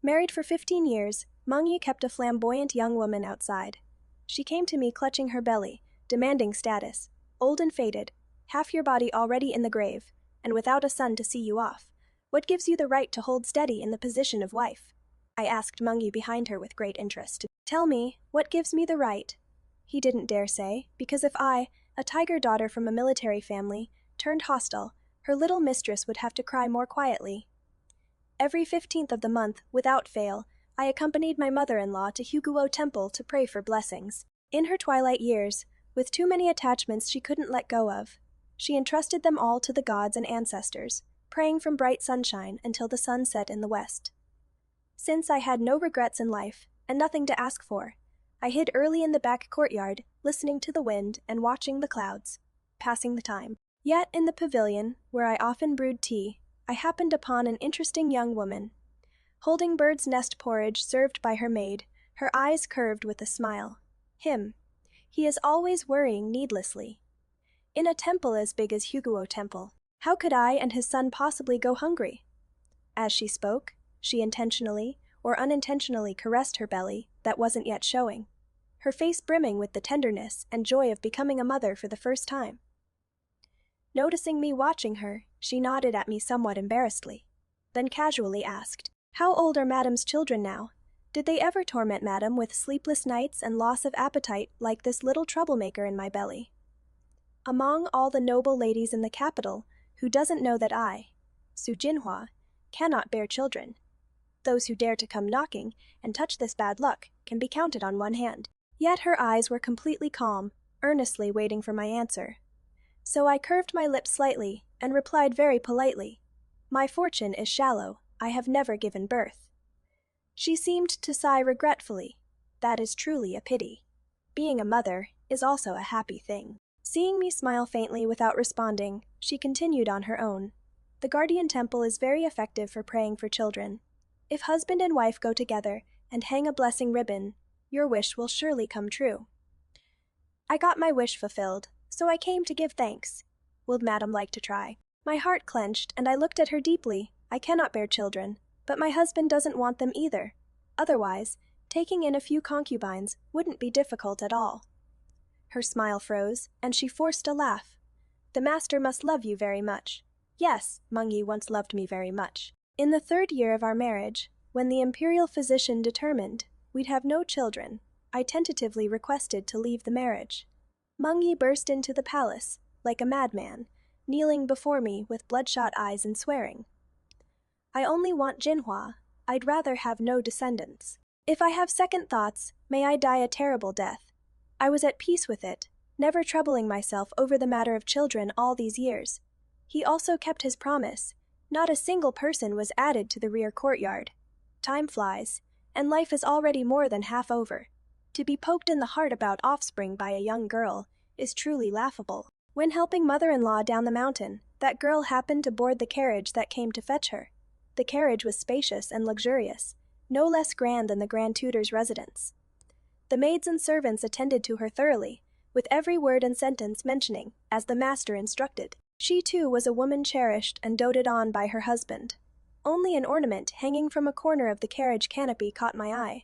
Married for 15 years, Mangyi kept a flamboyant young woman outside. She came to me clutching her belly, demanding status. Old and faded, half your body already in the grave, and without a son to see you off. What gives you the right to hold steady in the position of wife? I asked Mangyi behind her with great interest. Tell me, what gives me the right? He didn't dare say, because if I, a tiger daughter from a military family, turned hostile, her little mistress would have to cry more quietly. Every 15th of the month, without fail, I accompanied my mother-in-law to Huguo Temple to pray for blessings. In her twilight years, with too many attachments she couldn't let go of, she entrusted them all to the gods and ancestors, praying from bright sunshine until the sun set in the west. Since I had no regrets in life, and nothing to ask for, I hid early in the back courtyard, listening to the wind and watching the clouds, passing the time. Yet in the pavilion, where I often brewed tea, I happened upon an interesting young woman. Holding bird's nest porridge served by her maid, her eyes curved with a smile. Him. He is always worrying needlessly. In a temple as big as Huguo Temple, how could I and his son possibly go hungry? As she spoke, she intentionally or unintentionally caressed her belly that wasn't yet showing, her face brimming with the tenderness and joy of becoming a mother for the first time. Noticing me watching her, she nodded at me somewhat embarrassedly, then casually asked, "How old are Madam's children now? Did they ever torment Madam with sleepless nights and loss of appetite like this little troublemaker in my belly?" Among all the noble ladies in the capital, who doesn't know that I, Su Jinhua, cannot bear children? Those who dare to come knocking and touch this bad luck can be counted on one hand. Yet her eyes were completely calm, earnestly waiting for my answer. So I curved my lips slightly and replied very politely, "My fortune is shallow. I have never given birth." She seemed to sigh regretfully. That is truly a pity. Being a mother is also a happy thing. Seeing me smile faintly without responding, she continued on her own. The guardian temple is very effective for praying for children. If husband and wife go together and hang a blessing ribbon, your wish will surely come true. I got my wish fulfilled, so I came to give thanks. Would Madam like to try? My heart clenched, and I looked at her deeply. I cannot bear children, but my husband doesn't want them either. Otherwise, taking in a few concubines wouldn't be difficult at all. Her smile froze, and she forced a laugh. The master must love you very much. Yes, Mangyi once loved me very much. In the 3rd year of our marriage, when the imperial physician determined we'd have no children, I tentatively requested to leave the marriage. Mangyi burst into the palace, like a madman, kneeling before me with bloodshot eyes and swearing. I only want Jinhua. I'd rather have no descendants. If I have second thoughts, may I die a terrible death. I was at peace with it, never troubling myself over the matter of children all these years. He also kept his promise. Not a single person was added to the rear courtyard. Time flies, and life is already more than half over. To be poked in the heart about offspring by a young girl is truly laughable. When helping mother-in-law down the mountain, that girl happened to board the carriage that came to fetch her. The carriage was spacious and luxurious, no less grand than the Grand Tutor's residence. The maids and servants attended to her thoroughly, with every word and sentence mentioning, as the master instructed. She too was a woman cherished and doted on by her husband. Only an ornament hanging from a corner of the carriage canopy caught my eye.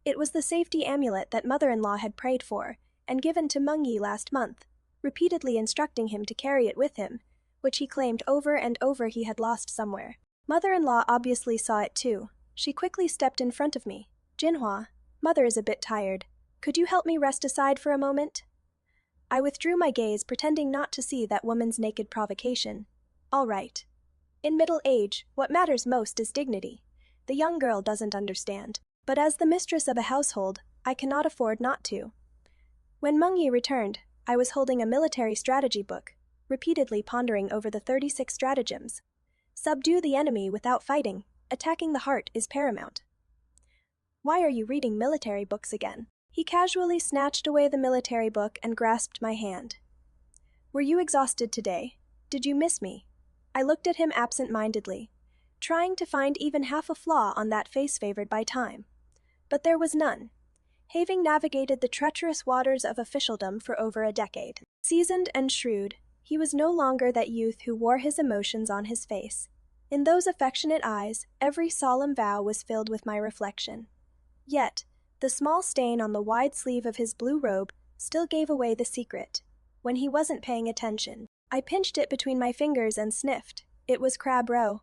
It was the safety amulet that mother-in-law had prayed for and given to Mangyi last month, repeatedly instructing him to carry it with him, which he claimed over and over he had lost somewhere. Mother-in-law obviously saw it too. She quickly stepped in front of me. "Jinhua, Mother is a bit tired. Could you help me rest aside for a moment?" I withdrew my gaze, pretending not to see that woman's naked provocation. All right. In middle age, what matters most is dignity. The young girl doesn't understand. But as the mistress of a household, I cannot afford not to. When Mangyi returned, I was holding a military strategy book, repeatedly pondering over the 36 stratagems. Subdue the enemy without fighting. Attacking the heart is paramount. "Why are you reading military books again?" He casually snatched away the military book and grasped my hand. "Were you exhausted today? Did you miss me?" I looked at him absent-mindedly, trying to find even half a flaw on that face favored by time. But there was none. Having navigated the treacherous waters of officialdom for over a decade, seasoned and shrewd, he was no longer that youth who wore his emotions on his face. In those affectionate eyes, every solemn vow was filled with my reflection. Yet, the small stain on the wide sleeve of his blue robe still gave away the secret. When he wasn't paying attention, I pinched it between my fingers and sniffed. It was crab roe.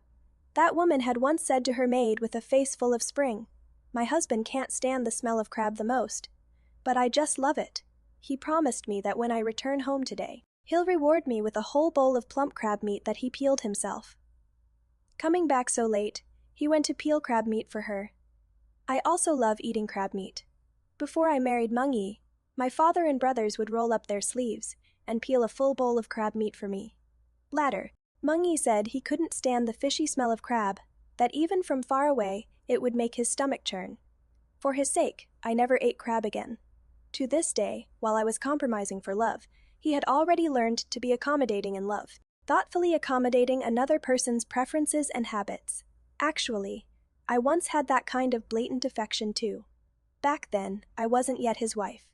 That woman had once said to her maid with a face full of spring, "My husband can't stand the smell of crab the most, but I just love it." He promised me that when I return home today, he'll reward me with a whole bowl of plump crab meat that he peeled himself. Coming back so late, he went to peel crab meat for her. I also love eating crab meat. Before I married Mungi, my father and brothers would roll up their sleeves and peel a full bowl of crab meat for me. Later, Mungi said he couldn't stand the fishy smell of crab, that even from far away it would make his stomach churn. For his sake, I never ate crab again. To this day, while I was compromising for love, he had already learned to be accommodating in love, thoughtfully accommodating another person's preferences and habits. Actually, I once had that kind of blatant affection too. Back then, I wasn't yet his wife.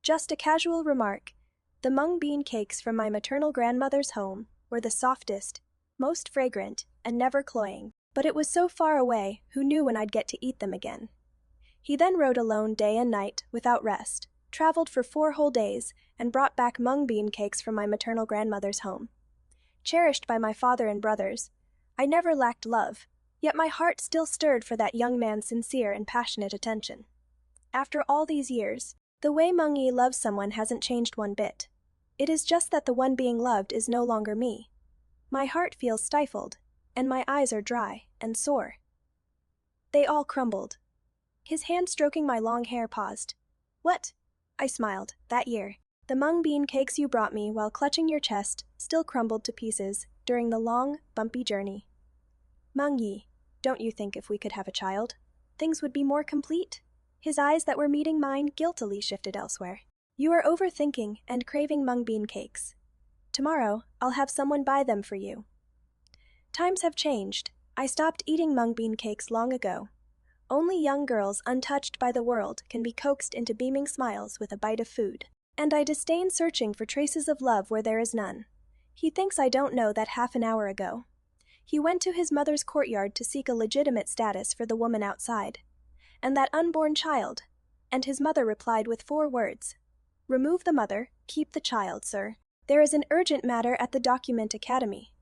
Just a casual remark, the mung bean cakes from my maternal grandmother's home were the softest, most fragrant, and never cloying, but it was so far away, who knew when I'd get to eat them again. He then rode alone day and night, without rest, traveled for 4 whole days, and brought back mung bean cakes from my maternal grandmother's home. Cherished by my father and brothers, I never lacked love, yet my heart still stirred for that young man's sincere and passionate attention. After all these years, the way Mungi loves someone hasn't changed one bit. It is just that the one being loved is no longer me. My heart feels stifled, and my eyes are dry and sore. They all crumbled. His hand stroking my long hair paused. "What?" I smiled. "That year, the mung bean cakes you brought me while clutching your chest still crumbled to pieces during the long, bumpy journey. Mungi, don't you think if we could have a child, things would be more complete?" His eyes that were meeting mine guiltily shifted elsewhere. "You are overthinking and craving mung bean cakes. Tomorrow, I'll have someone buy them for you." Times have changed. I stopped eating mung bean cakes long ago. Only young girls untouched by the world can be coaxed into beaming smiles with a bite of food. And I disdain searching for traces of love where there is none. He thinks I don't know that half an hour ago. He went to his mother's courtyard to seek a legitimate status for the woman outside. And that unborn child. And his mother replied with 4 words. "Remove the mother, keep the child, sir. There is an urgent matter at the Document Academy."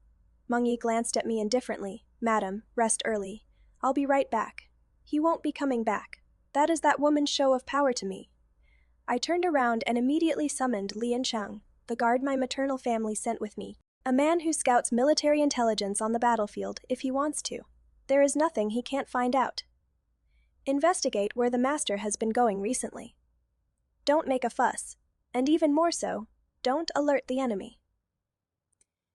Mungi glanced at me indifferently. "Madam, rest early. I'll be right back." He won't be coming back. That is that woman's show of power to me. I turned around and immediately summoned Lian Cheng, the guard my maternal family sent with me, a man who scouts military intelligence on the battlefield if he wants to. There is nothing he can't find out. Investigate where the master has been going recently. Don't make a fuss, and even more so, don't alert the enemy.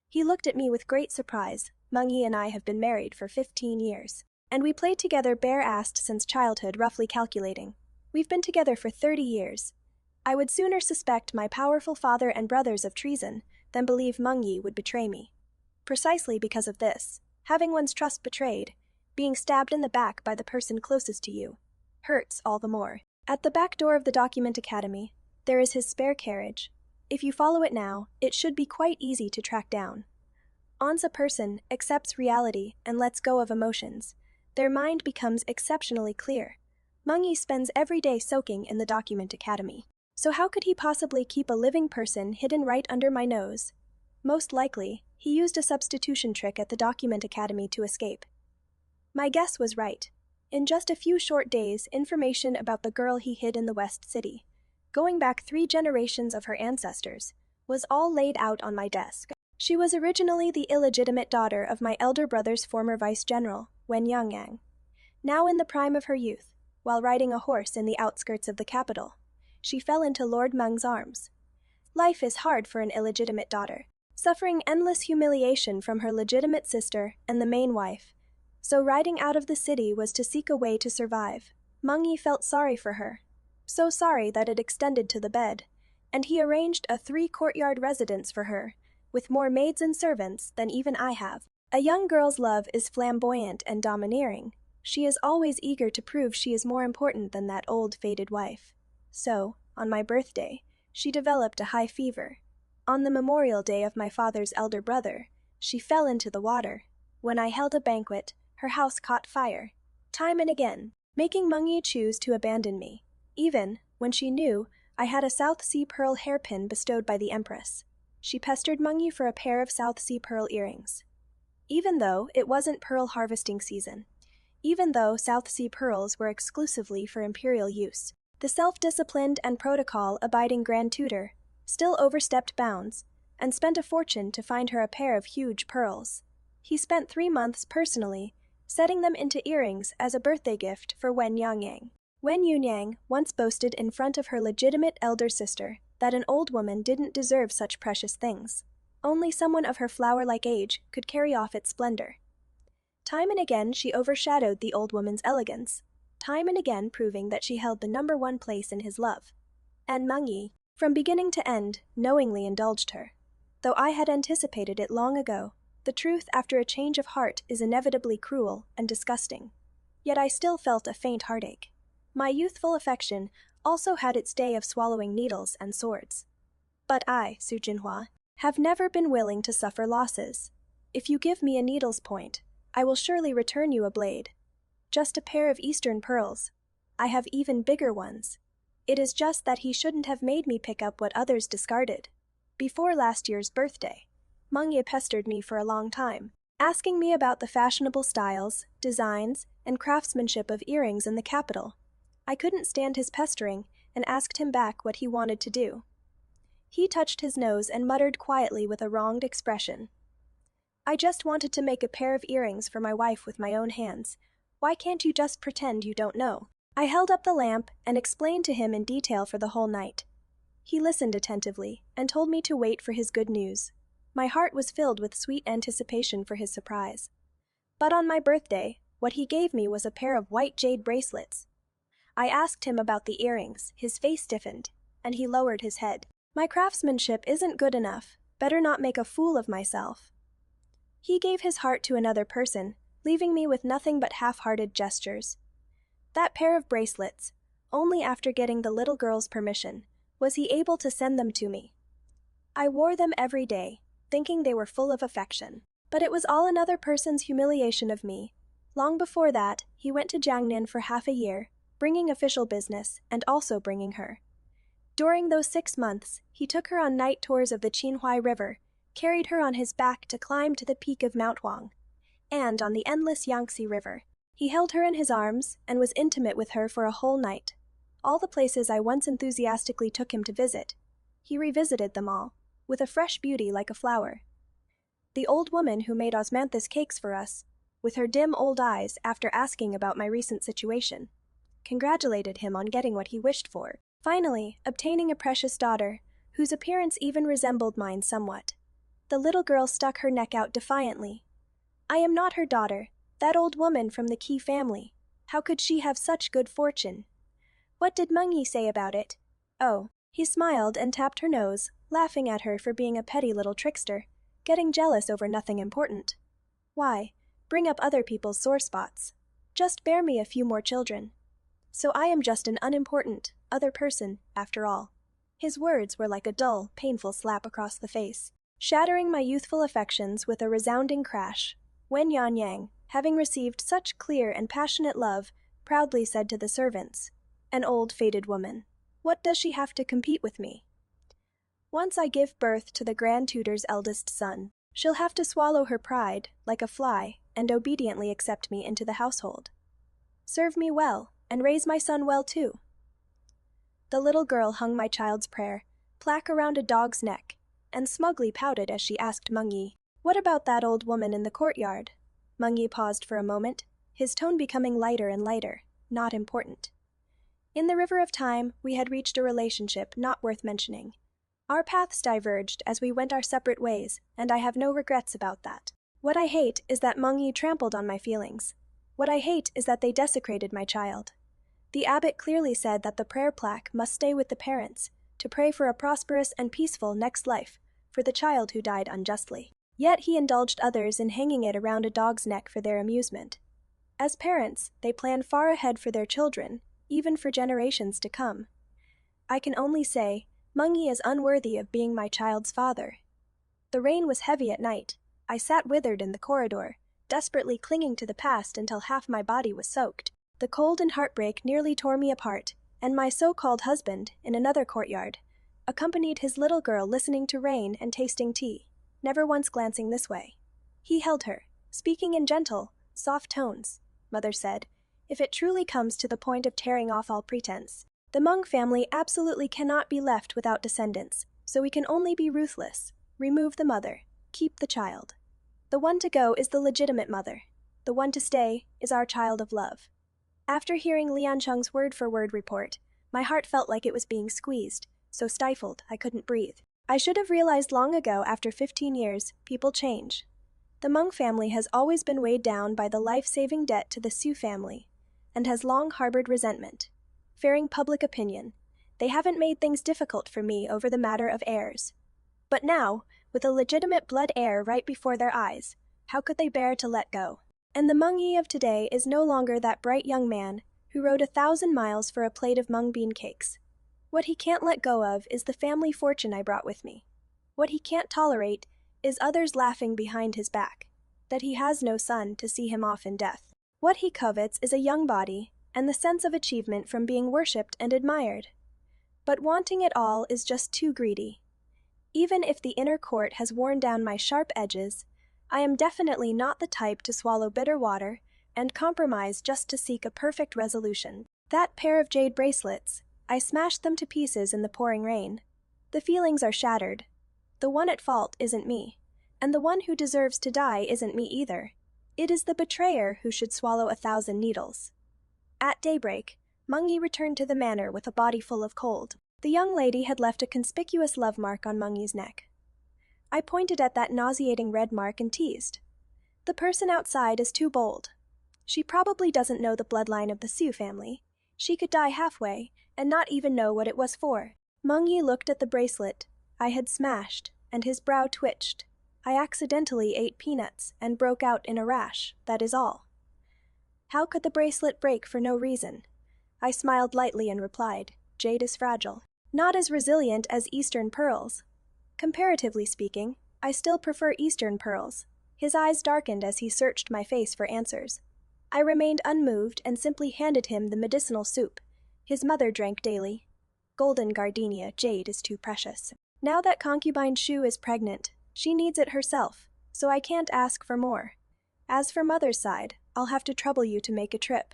He looked at me with great surprise. Mungi and I have been married for 15 years. And we played together bare-assed since childhood, roughly calculating. We've been together for 30 years. I would sooner suspect my powerful father and brothers of treason than believe Mungi would betray me. Precisely because of this, having one's trust betrayed, being stabbed in the back by the person closest to you, hurts all the more. At the back door of the Document Academy, there is his spare carriage. If you follow it now, it should be quite easy to track down. Once a person accepts reality and lets go of emotions, their mind becomes exceptionally clear. Mungi spends every day soaking in the Document Academy. So how could he possibly keep a living person hidden right under my nose? Most likely, he used a substitution trick at the Document Academy to escape. My guess was right. In just a few short days, information about the girl he hid in the West City, going back 3 generations of her ancestors, was all laid out on my desk. She was originally the illegitimate daughter of my elder brother's former vice-general, Wen Yangyang. Now in the prime of her youth, while riding a horse in the outskirts of the capital, she fell into Lord Meng's arms. Life is hard for an illegitimate daughter, suffering endless humiliation from her legitimate sister and the main wife. So riding out of the city was to seek a way to survive. Mungi felt sorry for her, so sorry that it extended to the bed, and he arranged a 3-courtyard residence for her, with more maids and servants than even I have. A young girl's love is flamboyant and domineering. She is always eager to prove she is more important than that old, faded wife. So, on my birthday, she developed a high fever. On the memorial day of my father's elder brother, she fell into the water. When I held a banquet, her house caught fire, time and again, making Mengyi choose to abandon me, even when she knew I had a South Sea pearl hairpin bestowed by the Empress. She pestered Mengyi for a pair of South Sea pearl earrings. Even though it wasn't pearl harvesting season, even though South Sea pearls were exclusively for imperial use, the self-disciplined and protocol-abiding Grand Tutor still overstepped bounds and spent a fortune to find her a pair of huge pearls. He spent 3 months personally setting them into earrings as a birthday gift for Wen Yangyang. Wen Yunyang once boasted in front of her legitimate elder sister that an old woman didn't deserve such precious things. Only someone of her flower-like age could carry off its splendor. Time and again she overshadowed the old woman's elegance, time and again proving that she held the #1 place in his love. And Mengyi, from beginning to end, knowingly indulged her. Though I had anticipated it long ago, the truth after a change of heart is inevitably cruel and disgusting. Yet I still felt a faint heartache. My youthful affection also had its day of swallowing needles and swords. But I, Su Jinhua, have never been willing to suffer losses. If you give me a needle's point, I will surely return you a blade. Just a pair of Eastern pearls. I have even bigger ones. It is just that he shouldn't have made me pick up what others discarded. Before last year's birthday, Mengyi pestered me for a long time, asking me about the fashionable styles, designs, and craftsmanship of earrings in the capital. I couldn't stand his pestering and asked him back what he wanted to do. He touched his nose and muttered quietly with a wronged expression. I just wanted to make a pair of earrings for my wife with my own hands. Why can't you just pretend you don't know? I held up the lamp and explained to him in detail for the whole night. He listened attentively and told me to wait for his good news. My heart was filled with sweet anticipation for his surprise. But on my birthday, what he gave me was a pair of white jade bracelets. I asked him about the earrings, his face stiffened, and he lowered his head. My craftsmanship isn't good enough, better not make a fool of myself. He gave his heart to another person, leaving me with nothing but half-hearted gestures. That pair of bracelets, only after getting the little girl's permission, was he able to send them to me. I wore them every day, thinking they were full of affection. But it was all another person's humiliation of me. Long before that, he went to Jiangnan for half a year, bringing official business and also bringing her. During those 6 months, he took her on night tours of the Qinhuai River, carried her on his back to climb to the peak of Mount Huang, and on the endless Yangtze River. He held her in his arms and was intimate with her for a whole night. All the places I once enthusiastically took him to visit, he revisited them all, with a fresh beauty like a flower. The old woman who made osmanthus cakes for us, with her dim old eyes after asking about my recent situation, congratulated him on getting what he wished for, finally obtaining a precious daughter, whose appearance even resembled mine somewhat. The little girl stuck her neck out defiantly. I am not her daughter, that old woman from the Qi family. How could she have such good fortune? What did Mengyi say about it? Oh, he smiled and tapped her nose, laughing at her for being a petty little trickster, getting jealous over nothing important. Why, bring up other people's sore spots. Just bear me a few more children. So I am just an unimportant, other person, after all. His words were like a dull, painful slap across the face, shattering my youthful affections with a resounding crash. Wen Yangyang, having received such clear and passionate love, proudly said to the servants, "An old, faded woman. What does she have to compete with me? Once I give birth to the Grand Tutor's eldest son, she'll have to swallow her pride, like a fly, and obediently accept me into the household. Serve me well, and raise my son well too." The little girl hung my child's prayer, plaque around a dog's neck, and smugly pouted as she asked Mengyi, "What about that old woman in the courtyard?" Mengyi paused for a moment, his tone becoming lighter and lighter, not important. In the river of time, we had reached a relationship not worth mentioning. Our paths diverged as we went our separate ways, and I have no regrets about that. What I hate is that Mengyi trampled on my feelings. What I hate is that they desecrated my child. The abbot clearly said that the prayer plaque must stay with the parents, to pray for a prosperous and peaceful next life for the child who died unjustly. Yet he indulged others in hanging it around a dog's neck for their amusement. As parents, they plan far ahead for their children, even for generations to come. I can only say, Mengyi is unworthy of being my child's father. The rain was heavy at night. I sat withered in the corridor, desperately clinging to the past until half my body was soaked. The cold and heartbreak nearly tore me apart, and my so-called husband, in another courtyard, accompanied his little girl listening to rain and tasting tea, never once glancing this way. He held her, speaking in gentle, soft tones. Mother said, if it truly comes to the point of tearing off all pretense, the Meng family absolutely cannot be left without descendants, so we can only be ruthless. Remove the mother, keep the child. The one to go is the legitimate mother. The one to stay is our child of love. After hearing Liancheng's word-for-word report, my heart felt like it was being squeezed, so stifled I couldn't breathe. I should have realized long ago, after 15 years, people change. The Meng family has always been weighed down by the life-saving debt to the Su family, and has long harbored resentment. Fearing public opinion, they haven't made things difficult for me over the matter of heirs. But now, with a legitimate blood heir right before their eyes, how could they bear to let go? And the Meng Yi of today is no longer that bright young man who rode 1,000 miles for a plate of mung bean cakes. What he can't let go of is the family fortune I brought with me. What he can't tolerate is others laughing behind his back, that he has no son to see him off in death. What he covets is a young body and the sense of achievement from being worshipped and admired. But wanting it all is just too greedy. Even if the inner court has worn down my sharp edges, I am definitely not the type to swallow bitter water and compromise just to seek a perfect resolution. That pair of jade bracelets, I smashed them to pieces in the pouring rain. The feelings are shattered. The one at fault isn't me, and the one who deserves to die isn't me either. It is the betrayer who should swallow 1,000 needles. At daybreak, Meng Yi returned to the manor with a body full of cold. The young lady had left a conspicuous love mark on Meng Yi's neck. I pointed at that nauseating red mark and teased. The person outside is too bold. She probably doesn't know the bloodline of the Su family. She could die halfway and not even know what it was for. Meng Yi looked at the bracelet I had smashed, and his brow twitched. I accidentally ate peanuts and broke out in a rash, that is all. How could the bracelet break for no reason? I smiled lightly and replied, jade is fragile. Not as resilient as Eastern pearls. Comparatively speaking, I still prefer Eastern pearls. His eyes darkened as he searched my face for answers. I remained unmoved and simply handed him the medicinal soup his mother drank daily. Golden gardenia jade is too precious. Now that concubine Shu is pregnant, she needs it herself, so I can't ask for more. As for mother's side, I'll have to trouble you to make a trip.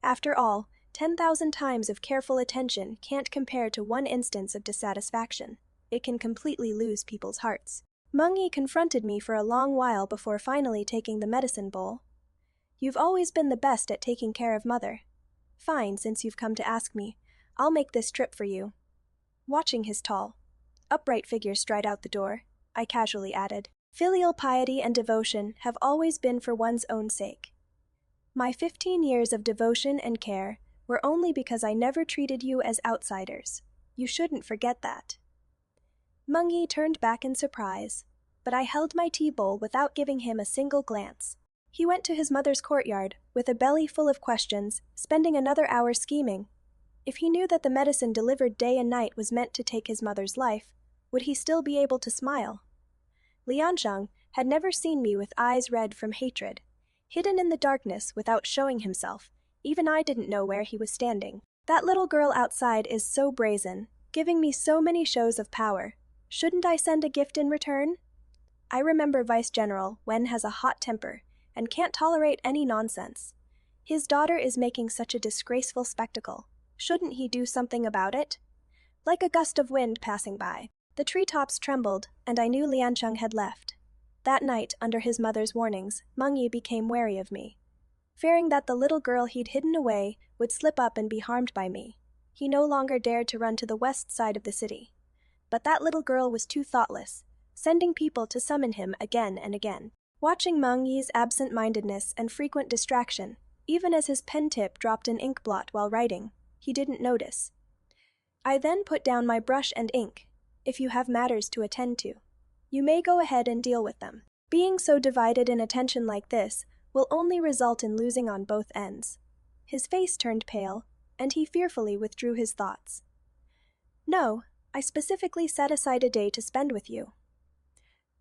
After all, 10,000 times of careful attention can't compare to one instance of dissatisfaction. It can completely lose people's hearts. Meng Yi confronted me for a long while before finally taking the medicine bowl. You've always been the best at taking care of mother. Fine, since you've come to ask me, I'll make this trip for you. Watching his tall, upright figure stride out the door, I casually added, filial piety and devotion have always been for one's own sake. My 15 years of devotion and care were only because I never treated you as outsiders. You shouldn't forget that. Meng Yi turned back in surprise, but I held my tea bowl without giving him a single glance. He went to his mother's courtyard with a belly full of questions, spending another hour scheming. If he knew that the medicine delivered day and night was meant to take his mother's life, would he still be able to smile? Liancheng had never seen me with eyes red from hatred. Hidden in the darkness without showing himself, even I didn't know where he was standing. That little girl outside is so brazen, giving me so many shows of power. Shouldn't I send a gift in return? I remember Vice General Wen has a hot temper and can't tolerate any nonsense. His daughter is making such a disgraceful spectacle. Shouldn't he do something about it? Like a gust of wind passing by, the treetops trembled, and I knew Liancheng had left. That night, under his mother's warnings, Meng Yi became wary of me. Fearing that the little girl he'd hidden away would slip up and be harmed by me, he no longer dared to run to the west side of the city. But that little girl was too thoughtless, sending people to summon him again and again. Watching Meng Yi's absent-mindedness and frequent distraction, even as his pen tip dropped an ink blot while writing, he didn't notice. I then put down my brush and ink. If you have matters to attend to, you may go ahead and deal with them. Being so divided in attention like this will only result in losing on both ends. His face turned pale, and he fearfully withdrew his thoughts. No, I specifically set aside a day to spend with you.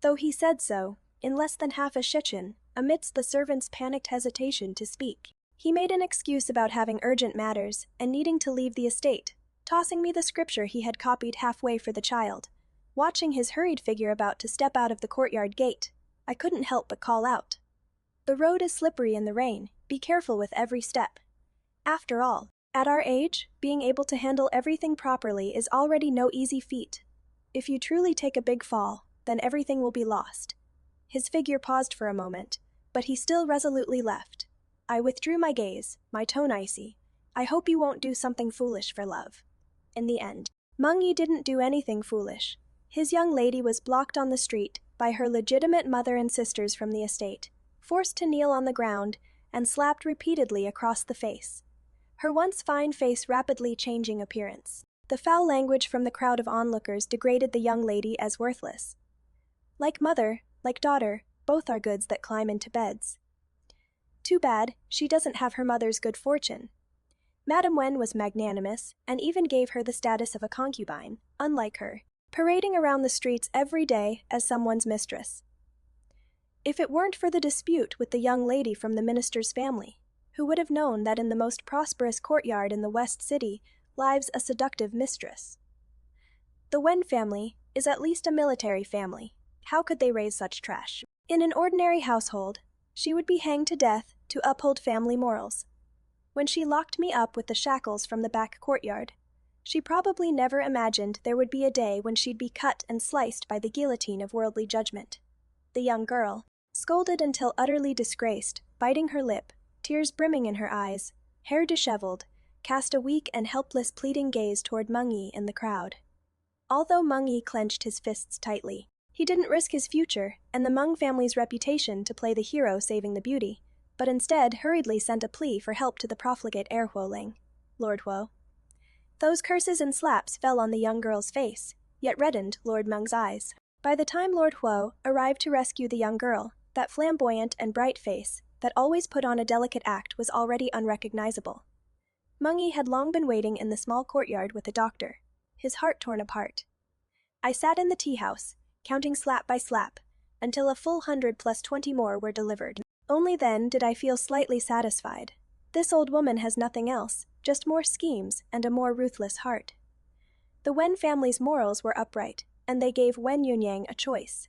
Though he said so, in less than half a shichen, amidst the servant's panicked hesitation to speak. He made an excuse about having urgent matters and needing to leave the estate, tossing me the scripture he had copied halfway for the child. Watching his hurried figure about to step out of the courtyard gate, I couldn't help but call out, "The road is slippery in the rain, be careful with every step." After all, at our age, being able to handle everything properly is already no easy feat. If you truly take a big fall, then everything will be lost. His figure paused for a moment, but he still resolutely left. I withdrew my gaze, my tone icy. "I hope you won't do something foolish for love." In the end, Mengyi didn't do anything foolish. His young lady was blocked on the street by her legitimate mother and sisters from the estate, forced to kneel on the ground, and slapped repeatedly across the face. Her once fine face rapidly changing appearance. The foul language from the crowd of onlookers degraded the young lady as worthless. Like mother, like daughter, both are goods that climb into beds. Too bad, she doesn't have her mother's good fortune. Madame Wen was magnanimous, and even gave her the status of a concubine, unlike her, parading around the streets every day as someone's mistress. If it weren't for the dispute with the young lady from the minister's family, who would have known that in the most prosperous courtyard in the West City lives a seductive mistress? The Wen family is at least a military family. How could they raise such trash? In an ordinary household, she would be hanged to death to uphold family morals. When she locked me up with the shackles from the back courtyard, she probably never imagined there would be a day when she'd be cut and sliced by the guillotine of worldly judgment. The young girl, scolded until utterly disgraced, biting her lip, tears brimming in her eyes, hair disheveled, cast a weak and helpless pleading gaze toward Mengyi in the crowd. Although Mengyi clenched his fists tightly, he didn't risk his future and the Meng family's reputation to play the hero saving the beauty, but instead hurriedly sent a plea for help to the profligate heir Huoling, Lord Huo. Those curses and slaps fell on the young girl's face, yet reddened Lord Meng's eyes. By the time Lord Huo arrived to rescue the young girl, that flamboyant and bright face that always put on a delicate act was already unrecognizable. Mengyi had long been waiting in the small courtyard with the doctor, his heart torn apart. I sat in the tea-house, counting slap by slap, until a full 100 plus 20 more were delivered. Only then did I feel slightly satisfied. This old woman has nothing else, just more schemes and a more ruthless heart. The Wen family's morals were upright, and they gave Wen Yunyang a choice.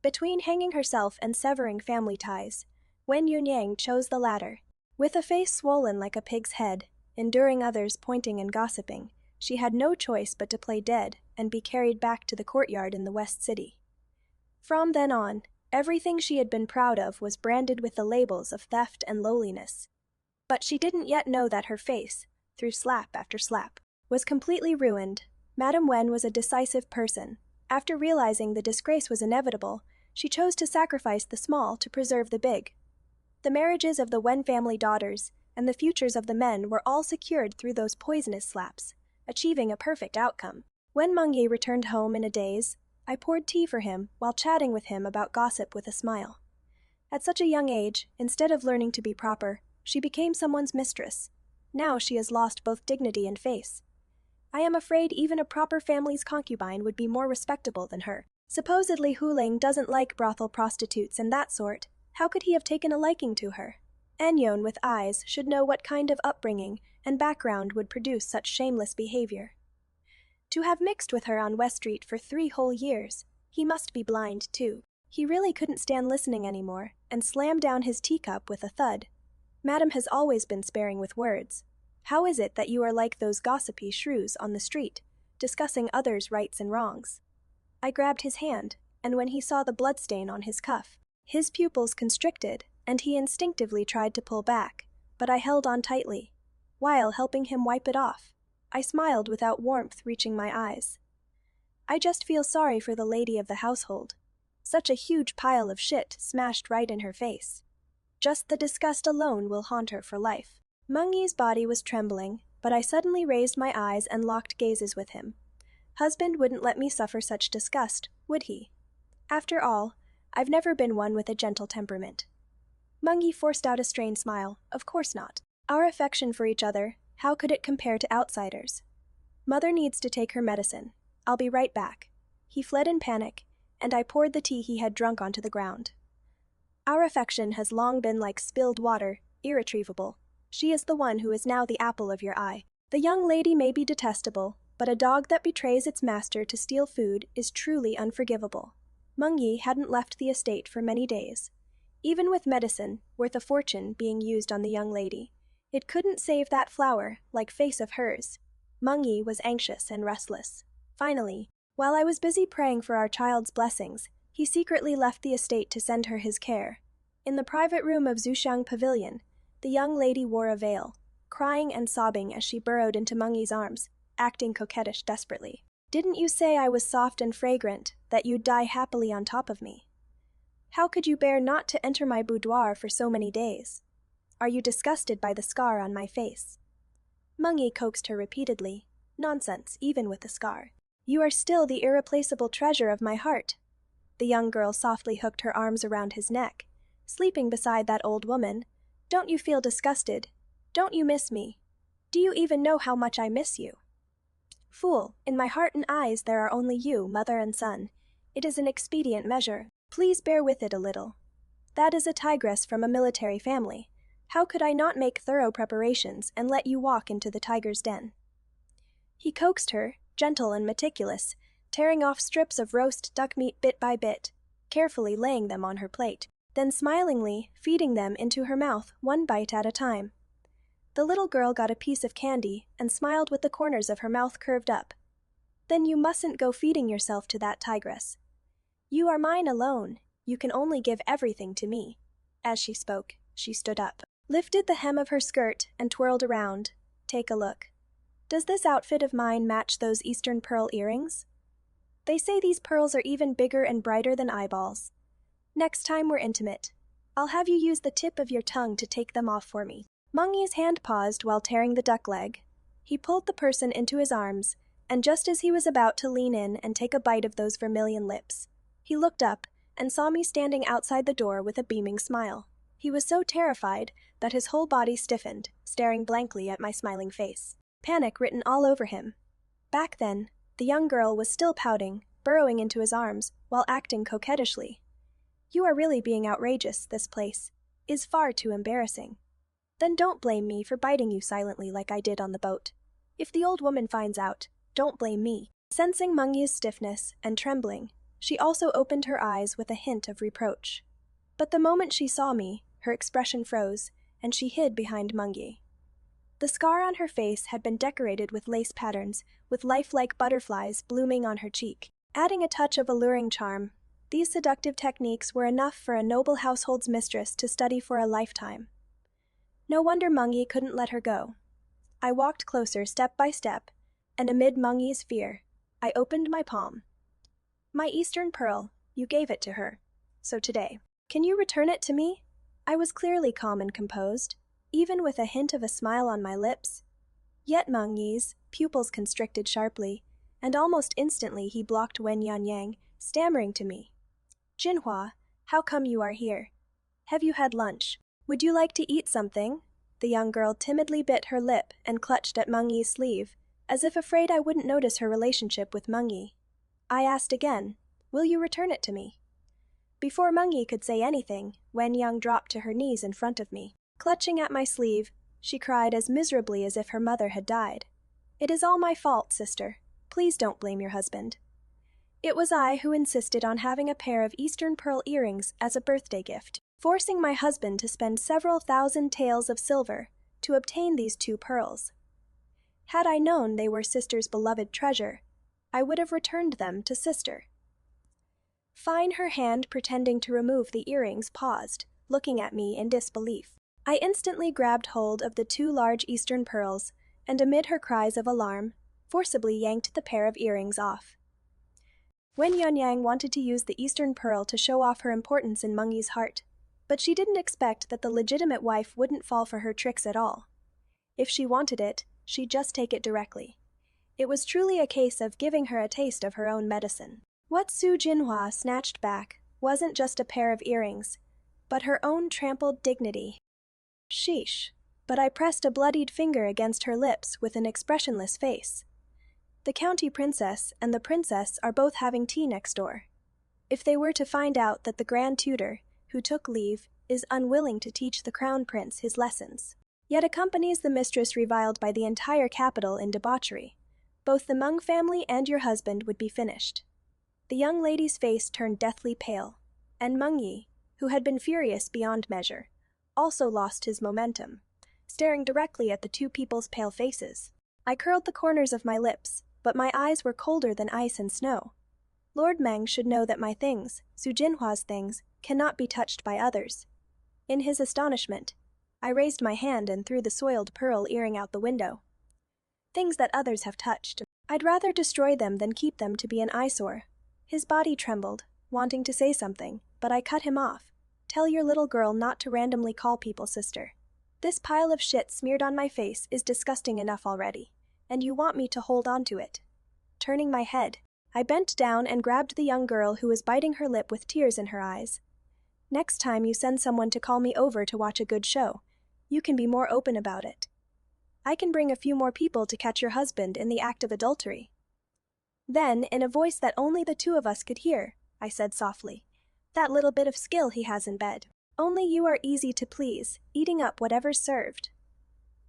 Between hanging herself and severing family ties, Wen Yunyang chose the latter. With a face swollen like a pig's head, enduring others pointing and gossiping, she had no choice but to play dead and be carried back to the courtyard in the West City. From then on, everything she had been proud of was branded with the labels of theft and lowliness. But she didn't yet know that her face, through slap after slap, was completely ruined. Madame Wen was a decisive person. After realizing the disgrace was inevitable, she chose to sacrifice the small to preserve the big. The marriages of the Wen family daughters and the futures of the men were all secured through those poisonous slaps, achieving a perfect outcome. When Mengyi returned home in a daze, I poured tea for him while chatting with him about gossip with a smile. At such a young age, instead of learning to be proper, she became someone's mistress. Now she has lost both dignity and face. I am afraid even a proper family's concubine would be more respectable than her. Supposedly Huling doesn't like brothel prostitutes and that sort. How could he have taken a liking to her? Anyon with eyes should know what kind of upbringing and background would produce such shameless behavior. To have mixed with her on West Street for 3 whole years, he must be blind too. He really couldn't stand listening anymore and slammed down his teacup with a thud. Madam has always been sparing with words. How is it that you are like those gossipy shrews on the street, discussing others' rights and wrongs? I grabbed his hand, and when he saw the bloodstain on his cuff, his pupils constricted, and he instinctively tried to pull back, but I held on tightly, while helping him wipe it off. I smiled without warmth reaching my eyes. I just feel sorry for the lady of the household. Such a huge pile of shit smashed right in her face. Just the disgust alone will haunt her for life. Mengyi's body was trembling, but I suddenly raised my eyes and locked gazes with him. Husband wouldn't let me suffer such disgust, would he? After all, I've never been one with a gentle temperament. Mengyi forced out a strained smile. Of course not. Our affection for each other, how could it compare to outsiders? Mother needs to take her medicine. I'll be right back. He fled in panic, and I poured the tea he had drunk onto the ground. Our affection has long been like spilled water, irretrievable. She is the one who is now the apple of your eye. The young lady may be detestable, but a dog that betrays its master to steal food is truly unforgivable. Meng hadn't left the estate for many days. Even with medicine, worth a fortune, being used on the young lady, it couldn't save that flower, like face of hers. Meng was anxious and restless. Finally, while I was busy praying for our child's blessings, he secretly left the estate to send her his care. In the private room of Zhuxiang Pavilion, the young lady wore a veil, crying and sobbing as she burrowed into Meng's arms, acting coquettish desperately. "Didn't you say I was soft and fragrant, that you'd die happily on top of me? How could you bear not to enter my boudoir for so many days? Are you disgusted by the scar on my face?" Meng coaxed her repeatedly. "Nonsense, even with the scar. You are still the irreplaceable treasure of my heart." The young girl softly hooked her arms around his neck. "Sleeping beside that old woman, don't you feel disgusted? Don't you miss me? Do you even know how much I miss you?" "Fool, in my heart and eyes there are only you, mother and son. It is an expedient measure. Please bear with it a little. That is a tigress from a military family. How could I not make thorough preparations and let you walk into the tiger's den?" He coaxed her, gentle and meticulous, tearing off strips of roast duck meat bit by bit, carefully laying them on her plate, then smilingly feeding them into her mouth one bite at a time. The little girl got a piece of candy and smiled with the corners of her mouth curved up. "Then you mustn't go feeding yourself to that tigress. You are mine alone. You can only give everything to me." As she spoke, she stood up, lifted the hem of her skirt, and twirled around. "Take a look. Does this outfit of mine match those Eastern pearl earrings? They say these pearls are even bigger and brighter than eyeballs. Next time we're intimate, I'll have you use the tip of your tongue to take them off for me." Meng's hand paused while tearing the duck leg. He pulled the person into his arms, and just as he was about to lean in and take a bite of those vermilion lips, he looked up and saw me standing outside the door with a beaming smile. He was so terrified that his whole body stiffened, staring blankly at my smiling face, panic written all over him. Back then, the young girl was still pouting, burrowing into his arms, while acting coquettishly. "You are really being outrageous. This place is far too embarrassing. Then don't blame me for biting you silently like I did on the boat. If the old woman finds out, don't blame me." Sensing Meng's stiffness and trembling, she also opened her eyes with a hint of reproach. But the moment she saw me, her expression froze, and she hid behind Meng. The scar on her face had been decorated with lace patterns, with lifelike butterflies blooming on her cheek, adding a touch of alluring charm. These seductive techniques were enough for a noble household's mistress to study for a lifetime. No wonder Meng couldn't let her go. I walked closer step by step, and amid Meng's fear, I opened my palm. "My Eastern pearl, you gave it to her. So today, can you return it to me?" I was clearly calm and composed, even with a hint of a smile on my lips. Yet Meng's pupils constricted sharply, and almost instantly he blocked Wen Yangyang, stammering to me, "Jinhua, how come you are here? Have you had lunch? Would you like to eat something?" The young girl timidly bit her lip and clutched at Meng's sleeve, as if afraid I wouldn't notice her relationship with Meng. I asked again, "Will you return it to me?" Before Meng could say anything, Wen Yang dropped to her knees in front of me. Clutching at my sleeve, she cried as miserably as if her mother had died. "It is all my fault, sister. Please don't blame your husband. It was I who insisted on having a pair of Eastern pearl earrings as a birthday gift, forcing my husband to spend several thousand taels of silver to obtain these 2 pearls. Had I known they were sister's beloved treasure, I would have returned them to sister." Fine, her hand pretending to remove the earrings, paused, looking at me in disbelief. I instantly grabbed hold of the 2 large Eastern pearls, and amid her cries of alarm, forcibly yanked the pair of earrings off. Wen Yuanyang wanted to use the Eastern pearl to show off her importance in Meng's heart, but she didn't expect that the legitimate wife wouldn't fall for her tricks at all. If she wanted it, she'd just take it directly. It was truly a case of giving her a taste of her own medicine. What Su Jinhua snatched back wasn't just a pair of earrings, but her own trampled dignity. Sheesh, but I pressed a bloodied finger against her lips with an expressionless face. The county princess and the princess are both having tea next door. If they were to find out that the grand tutor, who took leave, is unwilling to teach the crown prince his lessons, yet accompanies the mistress reviled by the entire capital in debauchery. Both the Meng family and your husband would be finished. The young lady's face turned deathly pale, and Meng Yi, who had been furious beyond measure, also lost his momentum, staring directly at the two people's pale faces. I curled the corners of my lips, but my eyes were colder than ice and snow. Lord Meng should know that my things, Su Jinhua's things, cannot be touched by others. In his astonishment, I raised my hand and threw the soiled pearl earring out the window. Things that others have touched. I'd rather destroy them than keep them to be an eyesore. His body trembled, wanting to say something, but I cut him off. Tell your little girl not to randomly call people sister. This pile of shit smeared on my face is disgusting enough already, and you want me to hold on to it. Turning my head, I bent down and grabbed the young girl who was biting her lip with tears in her eyes. Next time you send someone to call me over to watch a good show, you can be more open about it. I can bring a few more people to catch your husband in the act of adultery. Then, in a voice that only the two of us could hear, I said softly, that little bit of skill he has in bed. Only you are easy to please, eating up whatever's served.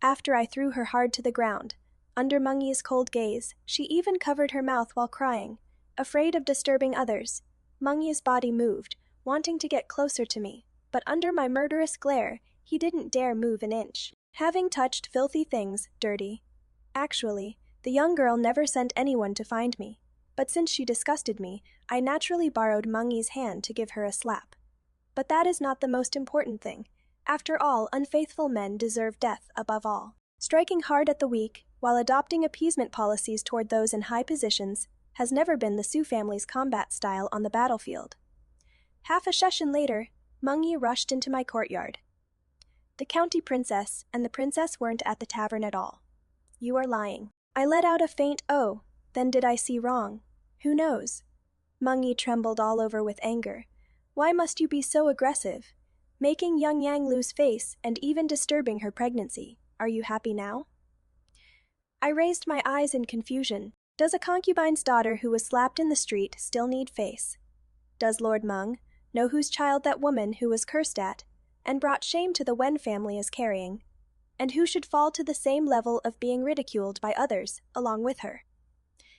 After I threw her hard to the ground, under Meng Yi's cold gaze, she even covered her mouth while crying, afraid of disturbing others. Meng Yi's body moved, wanting to get closer to me, but under my murderous glare, he didn't dare move an inch. Having touched filthy things, dirty. Actually, the young girl never sent anyone to find me, but since she disgusted me, I naturally borrowed Meng Yi's hand to give her a slap. But that is not the most important thing. After all, unfaithful men deserve death above all. Striking hard at the weak, while adopting appeasement policies toward those in high positions, has never been the Su family's combat style on the battlefield. Half a session later, Meng Yi rushed into my courtyard. The county princess and the princess weren't at the tavern at all. You are lying. I let out a faint "oh," then did I see wrong? Who knows? Meng Yi trembled all over with anger. Why must you be so aggressive? Making young Yang lose face and even disturbing her pregnancy. Are you happy now? I raised my eyes in confusion. Does a concubine's daughter who was slapped in the street still need face? Does Lord Meng know whose child that woman who was cursed at and brought shame to the Wen family is carrying, and who should fall to the same level of being ridiculed by others along with her?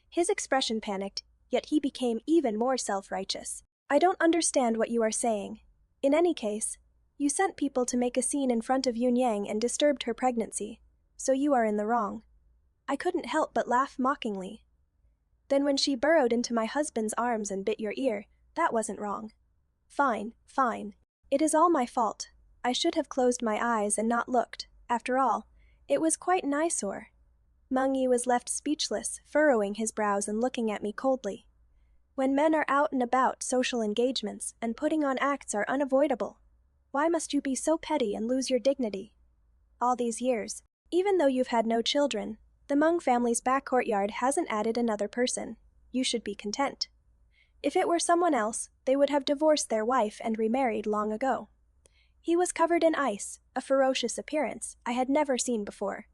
His expression panicked, yet he became even more self-righteous. I don't understand what you are saying. In any case, you sent people to make a scene in front of Yun Yang and disturbed her pregnancy, so you are in the wrong. I couldn't help but laugh mockingly. Then when she burrowed into my husband's arms and bit your ear, that wasn't wrong. Fine, fine. It is all my fault. I should have closed my eyes and not looked. After all, it was quite an eyesore. Meng Yi was left speechless, furrowing his brows and looking at me coldly. When men are out and about social engagements and putting on acts are unavoidable, why must you be so petty and lose your dignity? All these years, even though you've had no children, the Meng family's back courtyard hasn't added another person. You should be content. If it were someone else, they would have divorced their wife and remarried long ago. He was covered in ice, a ferocious appearance I had never seen before.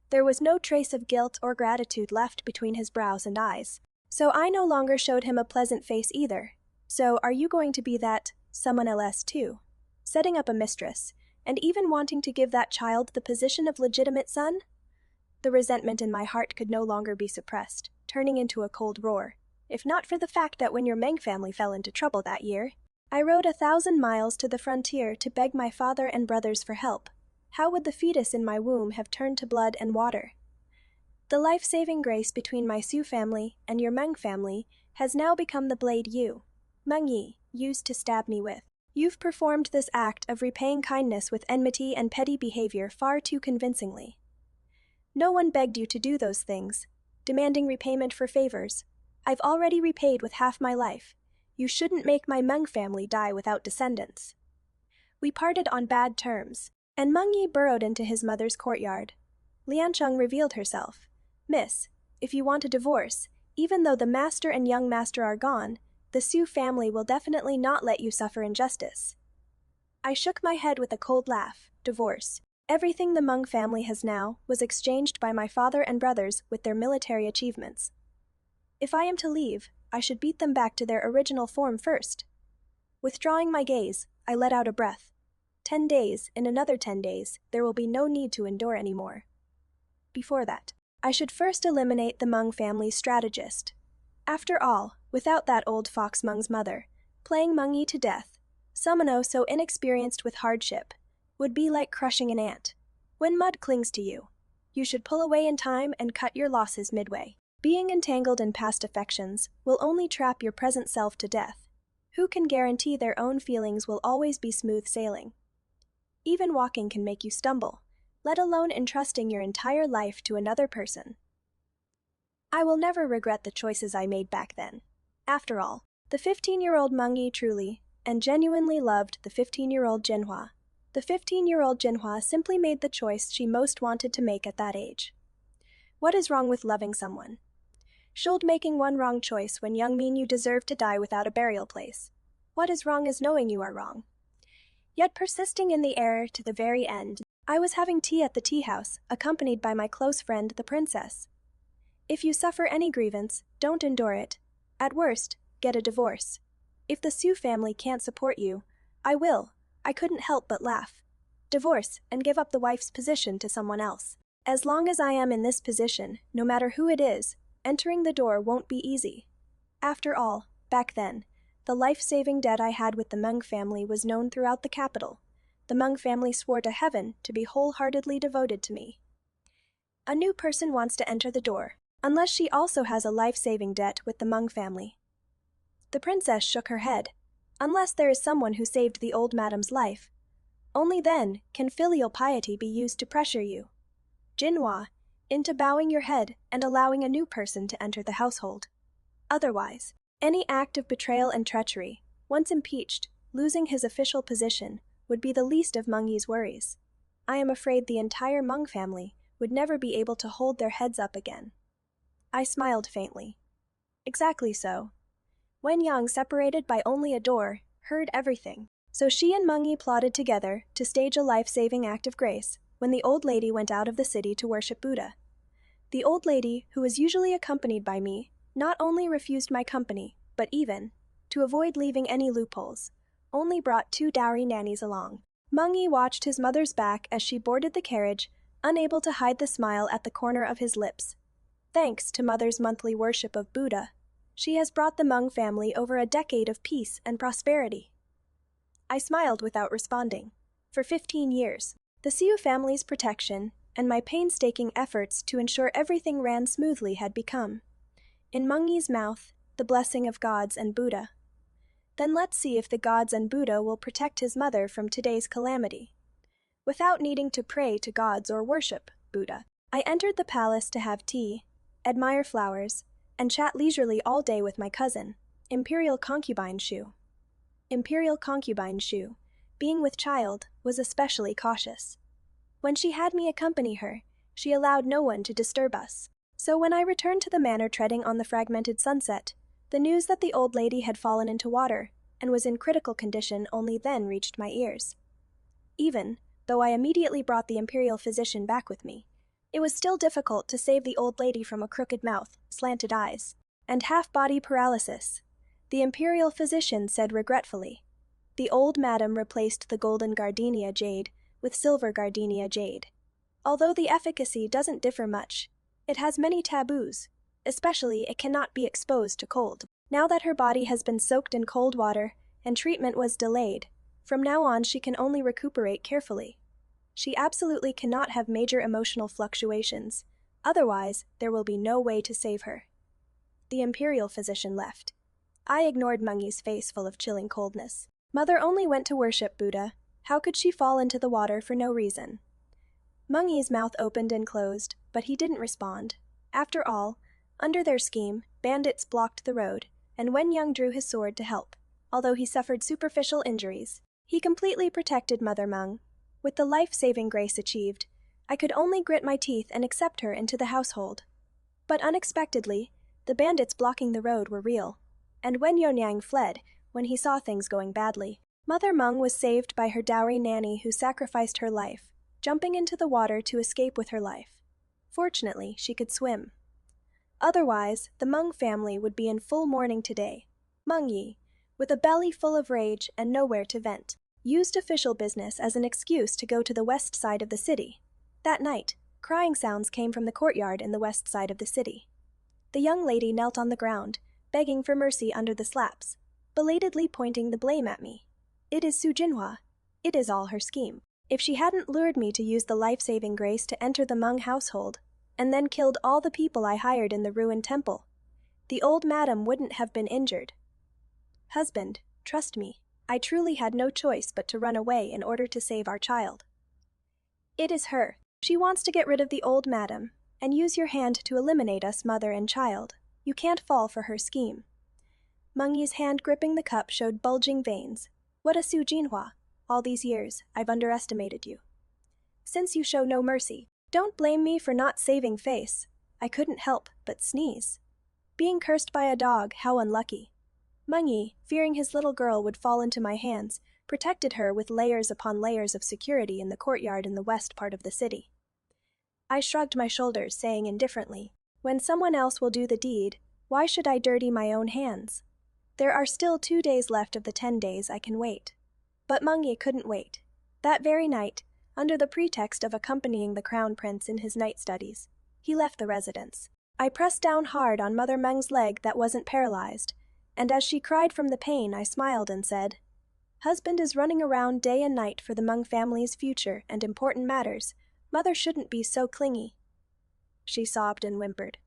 There was no trace of guilt or gratitude left between his brows and eyes, so I no longer showed him a pleasant face either. So are you going to be that someone else too? Setting up a mistress, and even wanting to give that child the position of legitimate son? The resentment in my heart could no longer be suppressed, turning into a cold roar. If not for the fact that when your Meng family fell into trouble that year, I rode 1,000 miles to the frontier to beg my father and brothers for help, how would the fetus in my womb have turned to blood and water? The life-saving grace between my Su family and your Meng family has now become the blade you, Meng Yi, used to stab me with. You've performed this act of repaying kindness with enmity and petty behavior far too convincingly. No one begged you to do those things, demanding repayment for favors. I've already repaid with half my life. You shouldn't make my Meng family die without descendants. We parted on bad terms, and Meng Yi burrowed into his mother's courtyard. Liancheng revealed herself. Miss, if you want a divorce, even though the master and young master are gone, the Su family will definitely not let you suffer injustice. I shook my head with a cold laugh. Divorce. Everything the Meng family has now was exchanged by my father and brothers with their military achievements. If I am to leave, I should beat them back to their original form first. Withdrawing my gaze, I let out a breath. 10 days, in another 10 days, there will be no need to endure anymore. Before that, I should first eliminate the Meng family's strategist. After all, without that old fox Meng's mother, playing Mengi to death, Summono so inexperienced with hardship, would be like crushing an ant. When mud clings to you, you should pull away in time and cut your losses midway. Being entangled in past affections will only trap your present self to death. Who can guarantee their own feelings will always be smooth sailing? Even walking can make you stumble, let alone entrusting your entire life to another person. I will never regret the choices I made back then. After all, the 15-year-old Mengi truly and genuinely loved the 15-year-old Jinhua. The 15-year-old Jinhua simply made the choice she most wanted to make at that age. What is wrong with loving someone? Should making one wrong choice when young mean you deserve to die without a burial place? What is wrong is knowing you are wrong, yet persisting in the error to the very end. I was having tea at the tea house, accompanied by my close friend, the princess. If you suffer any grievance, don't endure it. At worst, get a divorce. If the Su family can't support you, I will. I couldn't help but laugh. Divorce and give up the wife's position to someone else. As long as I am in this position, no matter who it is, entering the door won't be easy. After all, back then, the life-saving debt I had with the Meng family was known throughout the capital. The Meng family swore to heaven to be wholeheartedly devoted to me. A new person wants to enter the door, unless she also has a life-saving debt with the Meng family. The princess shook her head. Unless there is someone who saved the old madam's life. Only then can filial piety be used to pressure you, Jinhua, into bowing your head and allowing a new person to enter the household. Otherwise, any act of betrayal and treachery, once impeached, losing his official position, would be the least of Mengi's worries. I am afraid the entire Meng family would never be able to hold their heads up again. I smiled faintly. Exactly so. Wen Yang, separated by only a door, heard everything. So she and Mengi plotted together to stage a life-saving act of grace when the old lady went out of the city to worship Buddha. The old lady, who was usually accompanied by me, not only refused my company, but even, to avoid leaving any loopholes, only brought 2 dowry nannies along. Mengi watched his mother's back as she boarded the carriage, unable to hide the smile at the corner of his lips. Thanks to mother's monthly worship of Buddha, she has brought the Meng family over a decade of peace and prosperity. I smiled without responding. For 15 years, the Siu family's protection and my painstaking efforts to ensure everything ran smoothly had become, in Mengi's mouth, the blessing of gods and Buddha. Then let's see if the gods and Buddha will protect his mother from today's calamity. Without needing to pray to gods or worship Buddha, I entered the palace to have tea, admire flowers, and chat leisurely all day with my cousin, Imperial Concubine Shu. Imperial Concubine Shu, being with child, was especially cautious. When she had me accompany her, she allowed no one to disturb us. So when I returned to the manor treading on the fragmented sunset, the news that the old lady had fallen into water and was in critical condition only then reached my ears. Even though I immediately brought the imperial physician back with me, it was still difficult to save the old lady from a crooked mouth, slanted eyes, and half-body paralysis. The imperial physician said regretfully, "The old madam replaced the golden gardenia jade with silver gardenia jade. Although the efficacy doesn't differ much, it has many taboos, especially it cannot be exposed to cold. Now that her body has been soaked in cold water and treatment was delayed, from now on she can only recuperate carefully. She absolutely cannot have major emotional fluctuations, otherwise there will be no way to save her." The imperial physician left. I ignored Mengi's face full of chilling coldness. Mother only went to worship Buddha. How could she fall into the water for no reason? Mengi's mouth opened and closed, but he didn't respond. After all, under their scheme, bandits blocked the road, and Wen Yang drew his sword to help. Although he suffered superficial injuries, he completely protected Mother Meng. With the life-saving grace achieved, I could only grit my teeth and accept her into the household. But unexpectedly, the bandits blocking the road were real, and Wen Yonyang fled when he saw things going badly. Mother Meng was saved by her dowry nanny who sacrificed her life, jumping into the water to escape with her life. Fortunately, she could swim. Otherwise, the Meng family would be in full mourning today. Meng Yi, with a belly full of rage and nowhere to vent, used official business as an excuse to go to the west side of the city. That night, crying sounds came from the courtyard in the west side of the city. The young lady knelt on the ground, begging for mercy under the slaps, belatedly pointing the blame at me. It is Su Jinhua. It is all her scheme. If she hadn't lured me to use the life-saving grace to enter the Hmong household, and then killed all the people I hired in the ruined temple, the old madam wouldn't have been injured. Husband, trust me, I truly had no choice but to run away in order to save our child. It is her. She wants to get rid of the old madam, and use your hand to eliminate us mother and child. You can't fall for her scheme. Mengyi's hand gripping the cup showed bulging veins. What a Su Jinhua. All these years, I've underestimated you. Since you show no mercy, don't blame me for not saving face. I couldn't help but sneeze. Being cursed by a dog, how unlucky. Mengyi, fearing his little girl would fall into my hands, protected her with layers upon layers of security in the courtyard in the west part of the city. I shrugged my shoulders, saying indifferently, when someone else will do the deed, why should I dirty my own hands? There are still 2 days left of the 10 days I can wait. But Mengyi couldn't wait. That very night, under the pretext of accompanying the crown prince in his night studies, he left the residence. I pressed down hard on Mother Meng's leg that wasn't paralyzed, and as she cried from the pain, I smiled and said, Husband is running around day and night for the Hmong family's future and important matters. Mother shouldn't be so clingy. She sobbed and whimpered,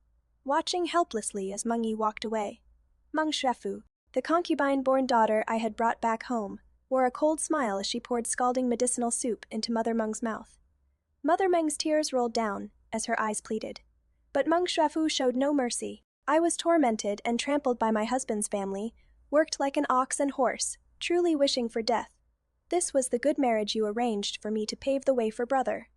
watching helplessly as Mengyi walked away. Meng Shefu, the concubine-born daughter I had brought back home, wore a cold smile as she poured scalding medicinal soup into Mother Meng's mouth. Mother Meng's tears rolled down as her eyes pleaded. But Meng Shefu showed no mercy. I was tormented and trampled by my husband's family, worked like an ox and horse, truly wishing for death. This was the good marriage you arranged for me to pave the way for brother.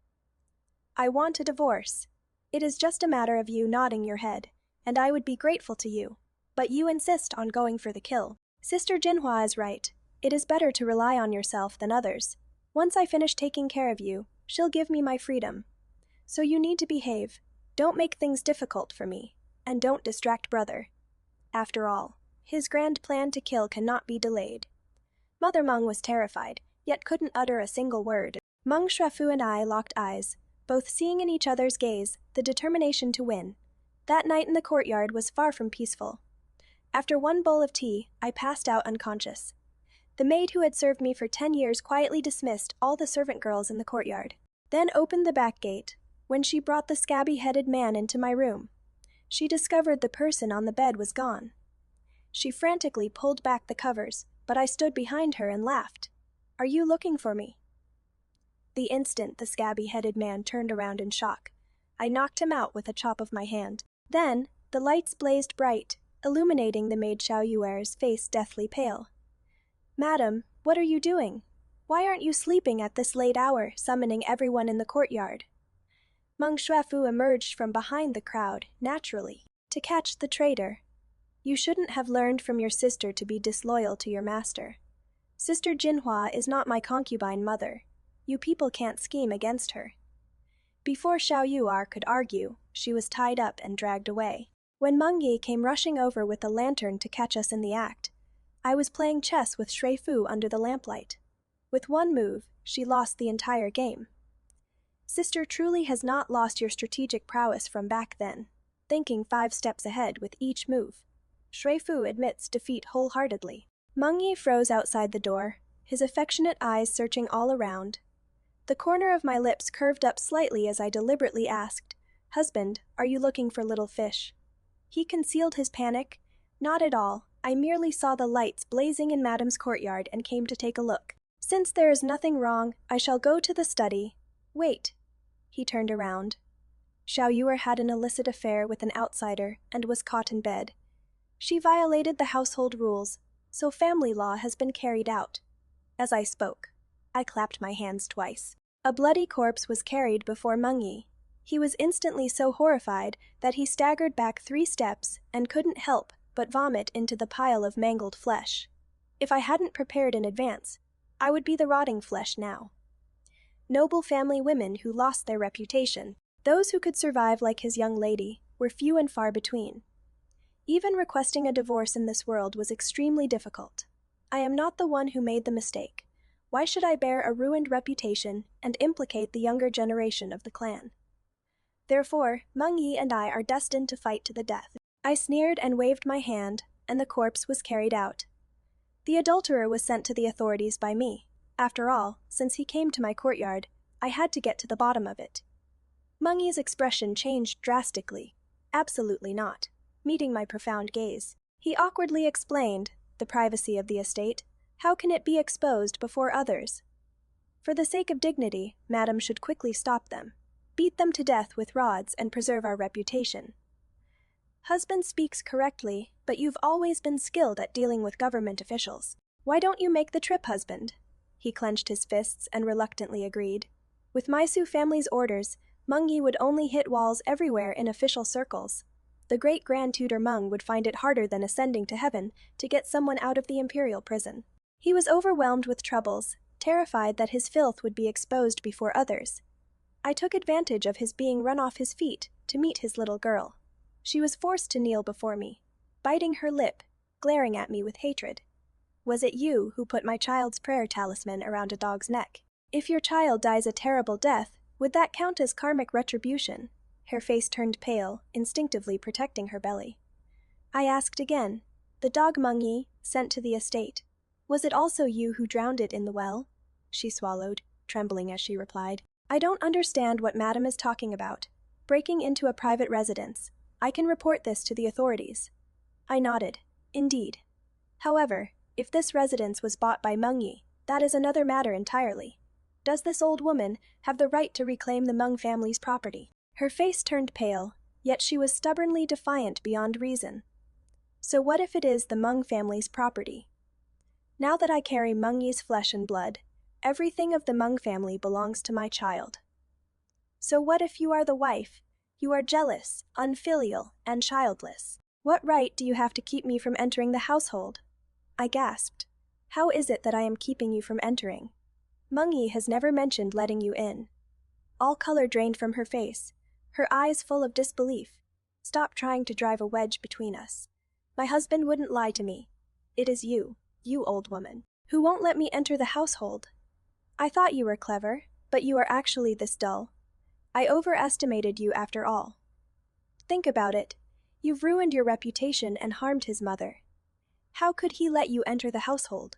I want a divorce. It is just a matter of you nodding your head, and I would be grateful to you. But you insist on going for the kill. Sister Jinhua is right. It is better to rely on yourself than others. Once I finish taking care of you, she'll give me my freedom. So you need to behave. Don't make things difficult for me, and don't distract brother. After all, his grand plan to kill cannot be delayed. Mother Meng was terrified, yet couldn't utter a single word. Meng Shefu and I locked eyes, both seeing in each other's gaze the determination to win. That night in the courtyard was far from peaceful. After one bowl of tea, I passed out unconscious. The maid who had served me for 10 years quietly dismissed all the servant girls in the courtyard, then opened the back gate. When she brought the scabby-headed man into my room, she discovered the person on the bed was gone. She frantically pulled back the covers, but I stood behind her and laughed. Are you looking for me? The instant the scabby-headed man turned around in shock, I knocked him out with a chop of my hand. Then, the lights blazed bright, illuminating the maid Xiao Yuer's face deathly pale. Madam, what are you doing? Why aren't you sleeping at this late hour, summoning everyone in the courtyard? Meng Shefu emerged from behind the crowd, naturally, to catch the traitor. You shouldn't have learned from your sister to be disloyal to your master. Sister Jinhua is not my concubine mother. You people can't scheme against her. Before Xiao Yuer could argue, she was tied up and dragged away. When Mengyi came rushing over with a lantern to catch us in the act, I was playing chess with Shui Fu under the lamplight. With one move, she lost the entire game. Sister truly has not lost your strategic prowess from back then, thinking 5 steps ahead with each move. Shui Fu admits defeat wholeheartedly. Mengyi froze outside the door, his affectionate eyes searching all around. The corner of my lips curved up slightly as I deliberately asked, Husband, are you looking for little fish? He concealed his panic. Not at all. I merely saw the lights blazing in Madam's courtyard and came to take a look. Since there is nothing wrong, I shall go to the study. Wait. He turned around. Xiao Yuer had an illicit affair with an outsider and was caught in bed. She violated the household rules, so family law has been carried out. As I spoke, I clapped my hands twice. A bloody corpse was carried before Mengyi. He was instantly so horrified that he staggered back 3 steps and couldn't help but vomit into the pile of mangled flesh. If I hadn't prepared in advance, I would be the rotting flesh now. Noble family women who lost their reputation, those who could survive like his young lady, were few and far between. Even requesting a divorce in this world was extremely difficult. I am not the one who made the mistake. Why should I bear a ruined reputation and implicate the younger generation of the clan? Therefore, Meng Yi and I are destined to fight to the death. I sneered and waved my hand, and the corpse was carried out. The adulterer was sent to the authorities by me. After all, since he came to my courtyard, I had to get to the bottom of it. Meng Yi's expression changed drastically. Absolutely not. Meeting my profound gaze, he awkwardly explained, the privacy of the estate, how can it be exposed before others? For the sake of dignity, madam should quickly stop them. Beat them to death with rods and preserve our reputation. Husband speaks correctly, but you've always been skilled at dealing with government officials. Why don't you make the trip, husband? He clenched his fists and reluctantly agreed. With Maisu family's orders, Meng Yi would only hit walls everywhere in official circles. The great-grand tutor Meng would find it harder than ascending to heaven to get someone out of the imperial prison. He was overwhelmed with troubles, terrified that his filth would be exposed before others. I took advantage of his being run off his feet to meet his little girl. She was forced to kneel before me, biting her lip, glaring at me with hatred. Was it you who put my child's prayer talisman around a dog's neck? If your child dies a terrible death, would that count as karmic retribution? Her face turned pale, instinctively protecting her belly. I asked again, the dog Meng Yi, sent to the estate. Was it also you who drowned it in the well? She swallowed, trembling as she replied. I don't understand what madam is talking about. Breaking into a private residence. I can report this to the authorities. I nodded. Indeed. However, if this residence was bought by Meng Yi, that is another matter entirely. Does this old woman have the right to reclaim the Meng family's property? Her face turned pale, yet she was stubbornly defiant beyond reason. So what if it is the Meng family's property? Now that I carry Meng Yi's flesh and blood, everything of the Meng family belongs to my child. So what if you are the wife? You are jealous, unfilial, and childless. What right do you have to keep me from entering the household? I gasped. How is it that I am keeping you from entering? Meng Yi has never mentioned letting you in. All color drained from her face, her eyes full of disbelief. Stop trying to drive a wedge between us. My husband wouldn't lie to me. It is you old woman, who won't let me enter the household. I thought you were clever, but you are actually this dull. I overestimated you after all. Think about it. You've ruined your reputation and harmed his mother. How could he let you enter the household?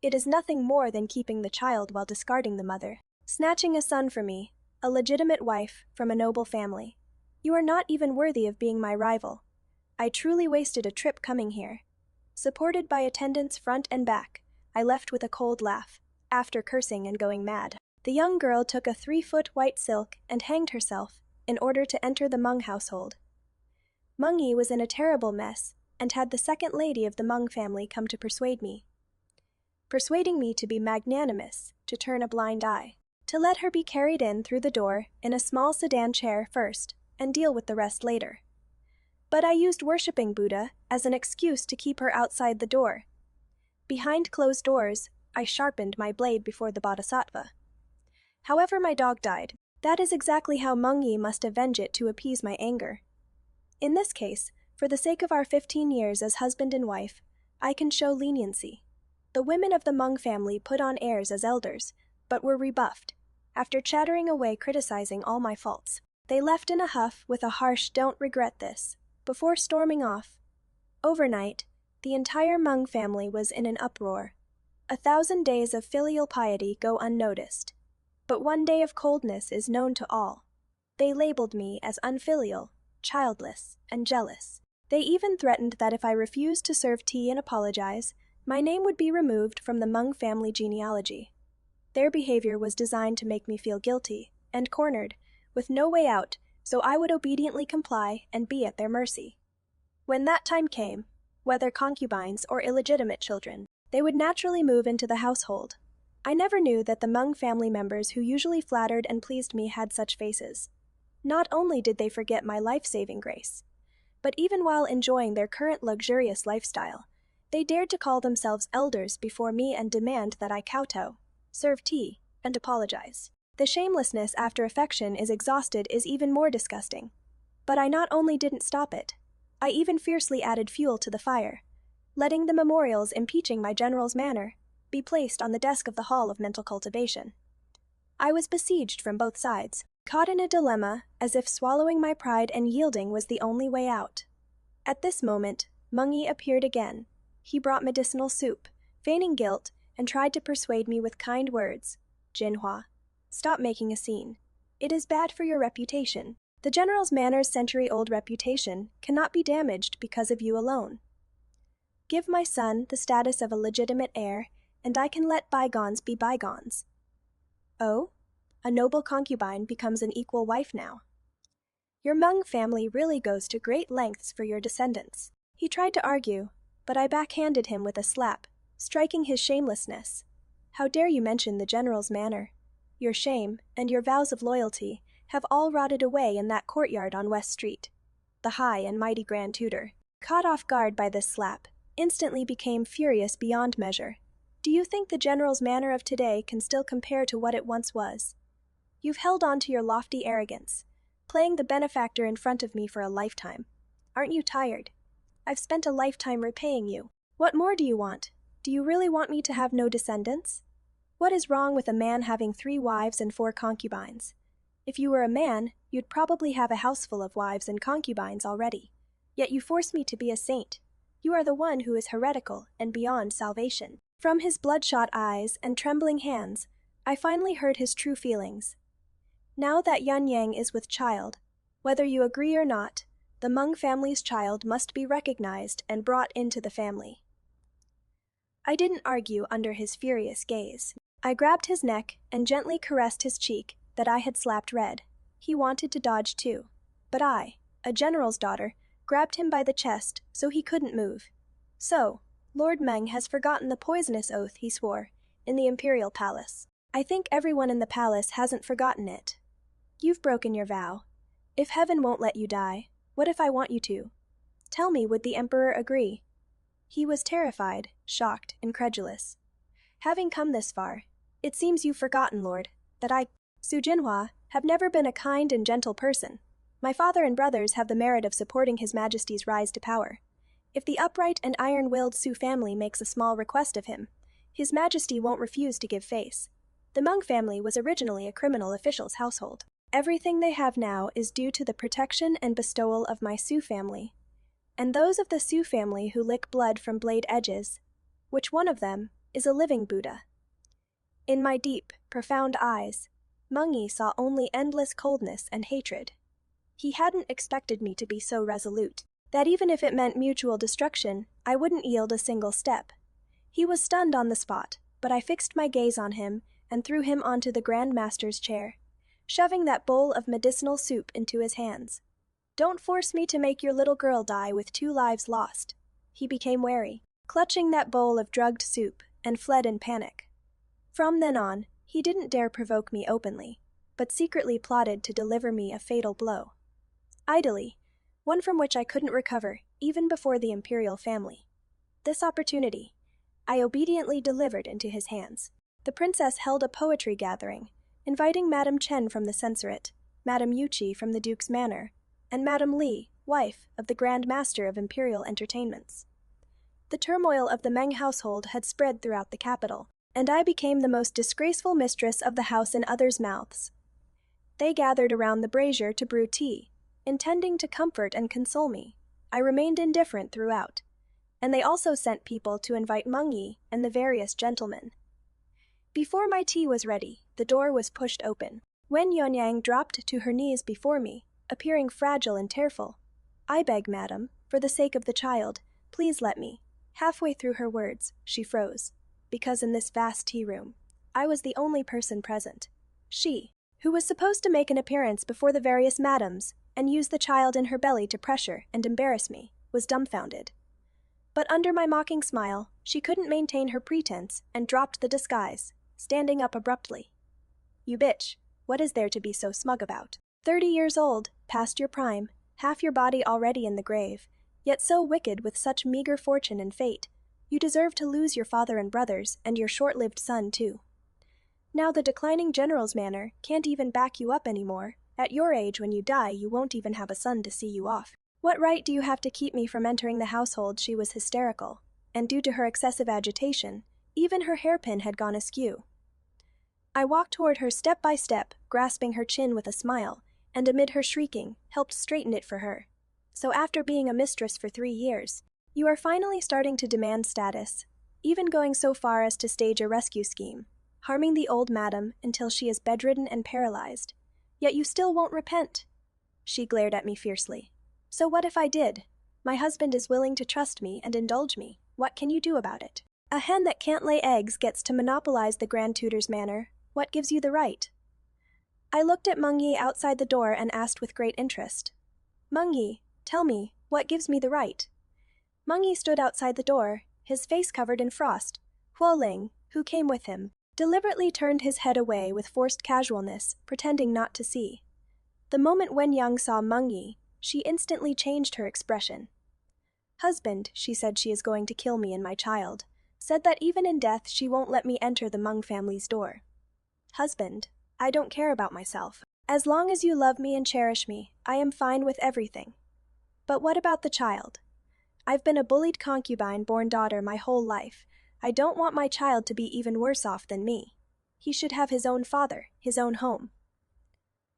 It is nothing more than keeping the child while discarding the mother. Snatching a son from me, a legitimate wife from a noble family. You are not even worthy of being my rival. I truly wasted a trip coming here. Supported by attendants front and back, I left with a cold laugh, after cursing and going mad. The young girl took a 3-foot white silk and hanged herself in order to enter the Meng household. Meng Yi was in a terrible mess and had the second lady of the Meng family come to persuading me to be magnanimous, to turn a blind eye, to let her be carried in through the door in a small sedan chair first and deal with the rest later. But I used worshipping Buddha as an excuse to keep her outside the door. Behind closed doors, I sharpened my blade before the bodhisattva. However, my dog died. That is exactly how Meng Yi must avenge it to appease my anger. In this case, for the sake of our 15 years as husband and wife, I can show leniency. The women of the Meng family put on airs as elders, but were rebuffed. After chattering away criticizing all my faults, they left in a huff with a harsh "don't regret this," before storming off. Overnight, the entire Meng family was in an uproar. 1,000 days of filial piety go unnoticed. But one day of coldness is known to all. They labeled me as unfilial, childless, and jealous. They even threatened that if I refused to serve tea and apologize, my name would be removed from the Meng family genealogy. Their behavior was designed to make me feel guilty and cornered, with no way out, so I would obediently comply and be at their mercy. When that time came, whether concubines or illegitimate children, they would naturally move into the household. I never knew that the Meng family members who usually flattered and pleased me had such faces. Not only did they forget my life-saving grace, but even while enjoying their current luxurious lifestyle, they dared to call themselves elders before me and demand that I kowtow, serve tea, and apologize. The shamelessness after affection is exhausted is even more disgusting. But I not only didn't stop it, I even fiercely added fuel to the fire, letting the memorials impeaching my general's manner be placed on the desk of the Hall of Mental Cultivation. I was besieged from both sides, caught in a dilemma, as if swallowing my pride and yielding was the only way out. At this moment, Mungi appeared again. He brought medicinal soup, feigning guilt, and tried to persuade me with kind words. Jinhua, stop making a scene. It is bad for your reputation. The general's manor's century-old reputation cannot be damaged because of you alone. Give my son the status of a legitimate heir, and I can let bygones be bygones. Oh? A noble concubine becomes an equal wife now. Your Meng family really goes to great lengths for your descendants. He tried to argue, but I backhanded him with a slap, striking his shamelessness. How dare you mention the general's manor? Your shame and your vows of loyalty have all rotted away in that courtyard on West Street. The high and mighty Grand Tutor, caught off guard by this slap, instantly became furious beyond measure. Do you think the general's manor of today can still compare to what it once was? You've held on to your lofty arrogance, playing the benefactor in front of me for a lifetime. Aren't you tired? I've spent a lifetime repaying you. What more do you want? Do you really want me to have no descendants? What is wrong with a man having 3 wives and 4 concubines? If you were a man, you'd probably have a house full of wives and concubines already. Yet you force me to be a saint. You are the one who is heretical and beyond salvation. From his bloodshot eyes and trembling hands, I finally heard his true feelings. Now that Yun Yang is with child, whether you agree or not, the Meng family's child must be recognized and brought into the family. I didn't argue under his furious gaze. I grabbed his neck and gently caressed his cheek that I had slapped red. He wanted to dodge too, but I, a general's daughter, grabbed him by the chest so he couldn't move. So, Lord Meng has forgotten the poisonous oath he swore in the imperial palace. I think everyone in the palace hasn't forgotten it. You've broken your vow. If heaven won't let you die, what if I want you to? Tell me, would the emperor agree? He was terrified, shocked, incredulous. Having come this far, it seems you've forgotten, Lord, that I, Su Jinhua, have never been a kind and gentle person. My father and brothers have the merit of supporting His Majesty's rise to power. If the upright and iron-willed Su family makes a small request of him, His Majesty won't refuse to give face. The Meng family was originally a criminal official's household. Everything they have now is due to the protection and bestowal of my Su family, and those of the Su family who lick blood from blade edges, which one of them is a living Buddha. In my deep, profound eyes, Mungi saw only endless coldness and hatred. He hadn't expected me to be so resolute, that even if it meant mutual destruction, I wouldn't yield a single step. He was stunned on the spot, but I fixed my gaze on him and threw him onto the Grand Master's chair, shoving that bowl of medicinal soup into his hands. Don't force me to make your little girl die with 2 lives lost. He became wary, clutching that bowl of drugged soup, and fled in panic. From then on, he didn't dare provoke me openly, but secretly plotted to deliver me a fatal blow. Idly, one from which I couldn't recover, even before the imperial family. This opportunity, I obediently delivered into his hands. The princess held a poetry gathering, inviting Madame Chen from the censorate, Madame Yuchi from the Duke's manor, and Madame Li, wife of the Grand Master of Imperial Entertainments. The turmoil of the Meng household had spread throughout the capital, and I became the most disgraceful mistress of the house in others' mouths. They gathered around the brazier to brew tea, intending to comfort and console me. I remained indifferent throughout, and they also sent people to invite Mungi and the various gentlemen. Before my tea was ready, the door was pushed open. Wen Yuanyang dropped to her knees before me, appearing fragile and tearful. I beg, madam, for the sake of the child, please let me. Halfway through her words, she froze, because in this vast tea room, I was the only person present. She, who was supposed to make an appearance before the various madams and use the child in her belly to pressure and embarrass me, was dumbfounded. But under my mocking smile, she couldn't maintain her pretense and dropped the disguise, standing up abruptly. You bitch, what is there to be so smug about? 30 years old, past your prime, half your body already in the grave, yet so wicked with such meager fortune and fate, you deserve to lose your father and brothers and your short-lived son too. Now the declining general's manor can't even back you up anymore. At your age, when you die, you won't even have a son to see you off. What right do you have to keep me from entering the household? She was hysterical, and due to her excessive agitation, Even her hairpin had gone askew. I walked toward her step by step, grasping her chin with a smile, and amid her shrieking, helped straighten it for her. So after being a mistress for 3 years, you are finally starting to demand status, even going so far as to stage a rescue scheme, harming the old madam until she is bedridden and paralyzed. Yet you still won't repent. She glared at me fiercely. So what if I did? My husband is willing to trust me and indulge me. What can you do about it? A hen that can't lay eggs gets to monopolize the Grand Tutor's manor. What gives you the right? I looked at Mungyi outside the door and asked with great interest. Mungyi, tell me, what gives me the right? Mungyi stood outside the door, his face covered in frost. Huoling, who came with him, deliberately turned his head away with forced casualness, pretending not to see. The moment Wenyang saw Mungyi, she instantly changed her expression. Husband, she said, she is going to kill me and my child. Said that even in death she won't let me enter the Meng family's door. Husband, I don't care about myself. As long as you love me and cherish me, I am fine with everything. But what about the child? I've been a bullied concubine-born daughter my whole life. I don't want my child to be even worse off than me. He should have his own father, his own home.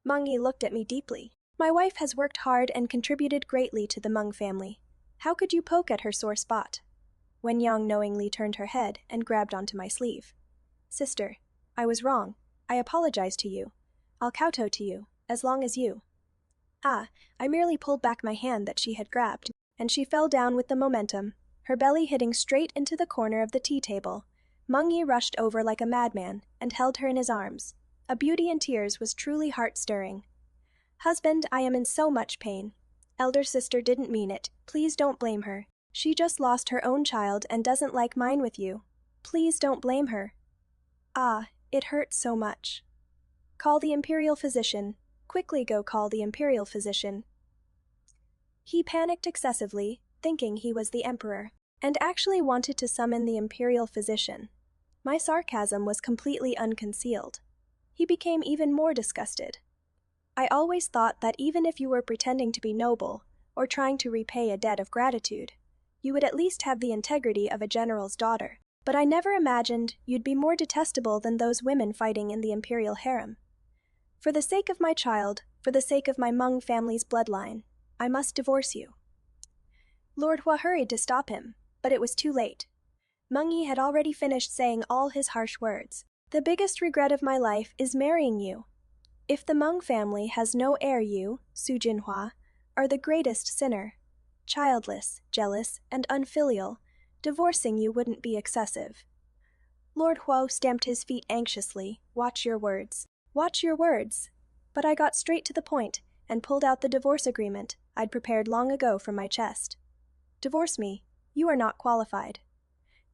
Mungyi looked at me deeply. My wife has worked hard and contributed greatly to the Meng family. How could you poke at her sore spot? Wenyang knowingly turned her head and grabbed onto my sleeve. Sister, I was wrong. I apologize to you. I'll kowtow to you, as long as you. I merely pulled back my hand that she had grabbed, and she fell down with the momentum, her belly hitting straight into the corner of the tea table. Mungyi rushed over like a madman and held her in his arms. A beauty in tears was truly heart-stirring. Husband, I am in so much pain. Elder sister didn't mean it. Please don't blame her. She just lost her own child and doesn't like mine with you. Please don't blame her. It hurts so much. Call the imperial physician. Quickly go call the imperial physician. He panicked excessively, thinking he was the emperor, and actually wanted to summon the imperial physician. My sarcasm was completely unconcealed. He became even more disgusted. I always thought that even if you were pretending to be noble, or trying to repay a debt of gratitude, you would at least have the integrity of a general's daughter. But I never imagined you'd be more detestable than those women fighting in the imperial harem. For the sake of my child, for the sake of my Meng family's bloodline, I must divorce you. Lord Hua hurried to stop him, but it was too late. Mungyi had already finished saying all his harsh words. The biggest regret of my life is marrying you. If the Meng family has no heir, you, Su Jinhua, are the greatest sinner. Childless, jealous, and unfilial, divorcing you wouldn't be excessive. Lord Huo stamped his feet anxiously. Watch your words. Watch your words. But I got straight to the point and pulled out the divorce agreement I'd prepared long ago from my chest. Divorce me. You are not qualified.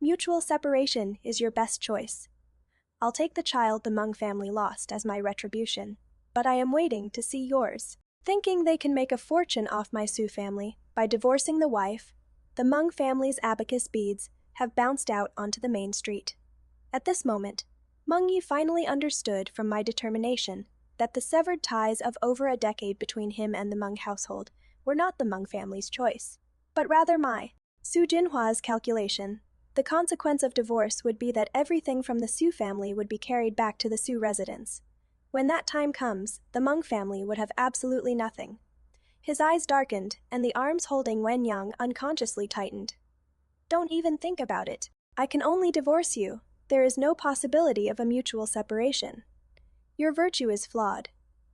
Mutual separation is your best choice. I'll take the child the Meng family lost as my retribution, but I am waiting to see yours. Thinking they can make a fortune off my Su family by divorcing the wife, the Meng family's abacus beads have bounced out onto the main street. At this moment, Mungyi finally understood from my determination that the severed ties of over a decade between him and the Meng household were not the Meng family's choice, but rather my, Su Jinhua's calculation. The consequence of divorce would be that everything from the Su family would be carried back to the Su residence. When that time comes, the Meng family would have absolutely nothing. His eyes darkened, and the arms holding Wenyang unconsciously tightened. Don't even think about it. I can only divorce you. There is no possibility of a mutual separation. Your virtue is flawed.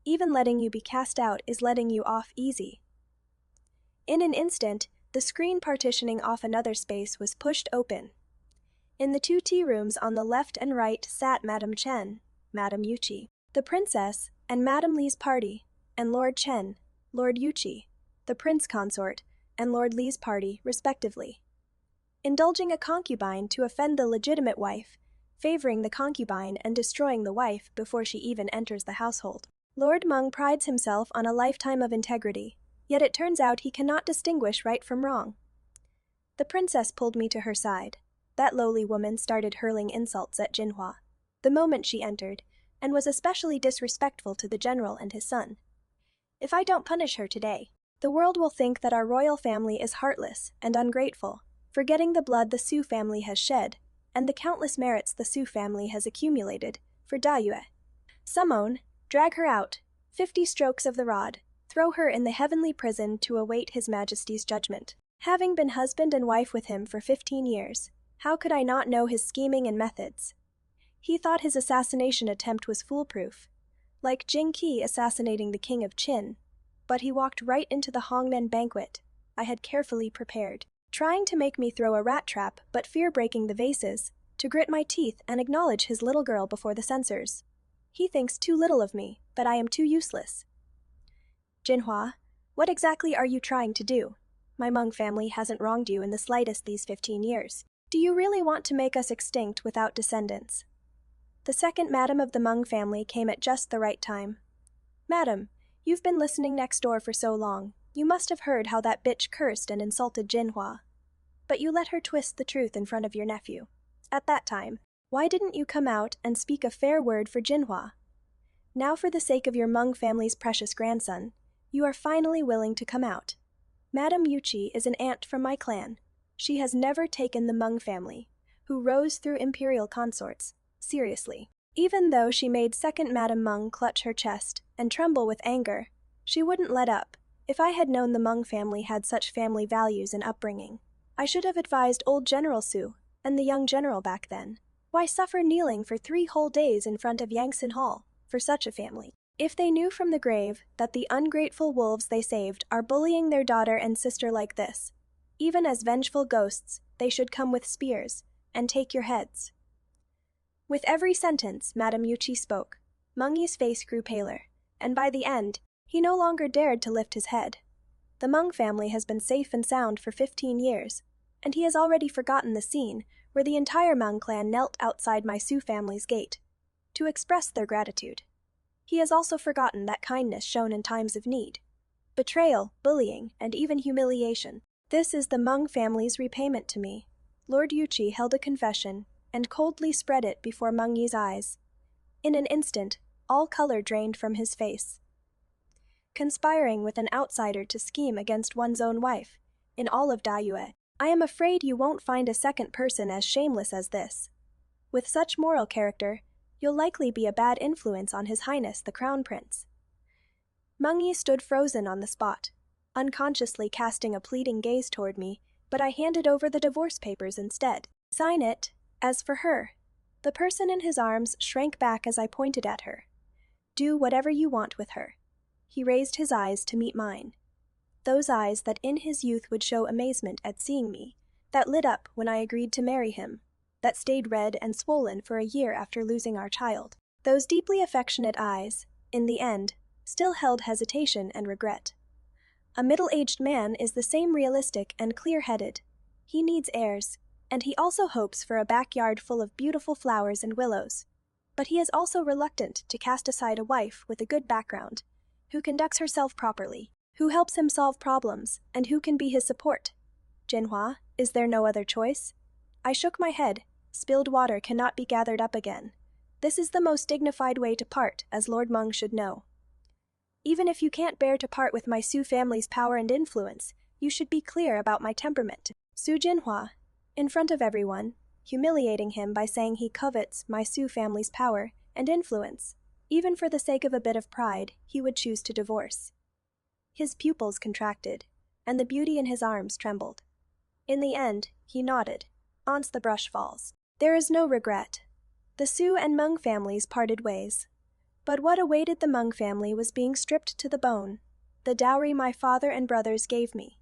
Even letting you be cast out is letting you off easy. In an instant, the screen partitioning off another space was pushed open. In the 2 tea rooms on the left and right sat Madame Chen, Madame Yuqi, the princess, and Madame Li's party, and Lord Chen, Lord Yuqi, the prince consort, and Lord Li's party, respectively. Indulging a concubine to offend the legitimate wife, favoring the concubine and destroying the wife before she even enters the household. Lord Meng prides himself on a lifetime of integrity, yet it turns out he cannot distinguish right from wrong. The princess pulled me to her side. That lowly woman started hurling insults at Jinhua the moment she entered, and was especially disrespectful to the general and his son. If I don't punish her today, the world will think that our royal family is heartless and ungrateful, forgetting the blood the Su family has shed, and the countless merits the Su family has accumulated for Dayue. Summon, drag her out, 50 strokes of the rod, throw her in the heavenly prison to await His Majesty's judgment. Having been husband and wife with him for 15 years, how could I not know his scheming and methods? He thought his assassination attempt was foolproof, like Jing Qi assassinating the king of Qin, but he walked right into the Hongmen banquet I had carefully prepared, trying to make me throw a rat trap but fear breaking the vases, to grit my teeth and acknowledge his little girl before the censors. He thinks too little of me, but I am too useless. Jinhua, what exactly are you trying to do? My Meng family hasn't wronged you in the slightest these 15 years. Do you really want to make us extinct without descendants? The second madam of the Meng family came at just the right time. Madam, you've been listening next door for so long. You must have heard how that bitch cursed and insulted Jinhua. But you let her twist the truth in front of your nephew. At that time, why didn't you come out and speak a fair word for Jinhua? Now, for the sake of your Meng family's precious grandson, you are finally willing to come out. Madame Yuchi is an aunt from my clan. She has never taken the Meng family, who rose through imperial consorts, seriously. Even though she made second Madame Meng clutch her chest and tremble with anger, she wouldn't let up. If I had known the Meng family had such family values and upbringing, I should have advised old General Su and the young general back then. Why suffer kneeling for 3 whole days in front of Yangtze Hall for such a family? If they knew from the grave that the ungrateful wolves they saved are bullying their daughter and sister like this, even as vengeful ghosts, they should come with spears and take your heads. With every sentence Madame Yuchi spoke, Mengyi's face grew paler, and by the end, he no longer dared to lift his head. The Meng family has been safe and sound for 15 years, and he has already forgotten the scene where the entire Meng clan knelt outside my Su family's gate to express their gratitude. He has also forgotten that kindness shown in times of need, betrayal, bullying, and even humiliation. This is the Meng family's repayment to me. Lord Yuchi held a confession and coldly spread it before Mengyi's eyes. In an instant, all color drained from his face. Conspiring with an outsider to scheme against one's own wife, in all of Dayue, I am afraid you won't find a second person as shameless as this. With such moral character, you'll likely be a bad influence on His Highness the Crown Prince. Mengyi stood frozen on the spot, unconsciously casting a pleading gaze toward me, but I handed over the divorce papers instead. Sign it. As for her, the person in his arms shrank back as I pointed at her. Do whatever you want with her. He raised his eyes to meet mine. Those eyes that in his youth would show amazement at seeing me, that lit up when I agreed to marry him, that stayed red and swollen for a year after losing our child. Those deeply affectionate eyes, in the end, still held hesitation and regret. A middle-aged man is the same realistic and clear-headed. He needs heirs, and he also hopes for a backyard full of beautiful flowers and willows. But he is also reluctant to cast aside a wife with a good background, who conducts herself properly, who helps him solve problems, and who can be his support. Jinhua, is there no other choice? I shook my head. Spilled water cannot be gathered up again. This is the most dignified way to part, as Lord Meng should know. Even if you can't bear to part with my Su family's power and influence, you should be clear about my temperament. Su Jinhua, in front of everyone, humiliating him by saying he covets my Su family's power and influence. Even for the sake of a bit of pride, he would choose to divorce. His pupils contracted, and the beauty in his arms trembled. In the end, he nodded. Once the brush falls. There is no regret. The Su and Meng families parted ways. But what awaited the Meng family was being stripped to the bone. The dowry my father and brothers gave me.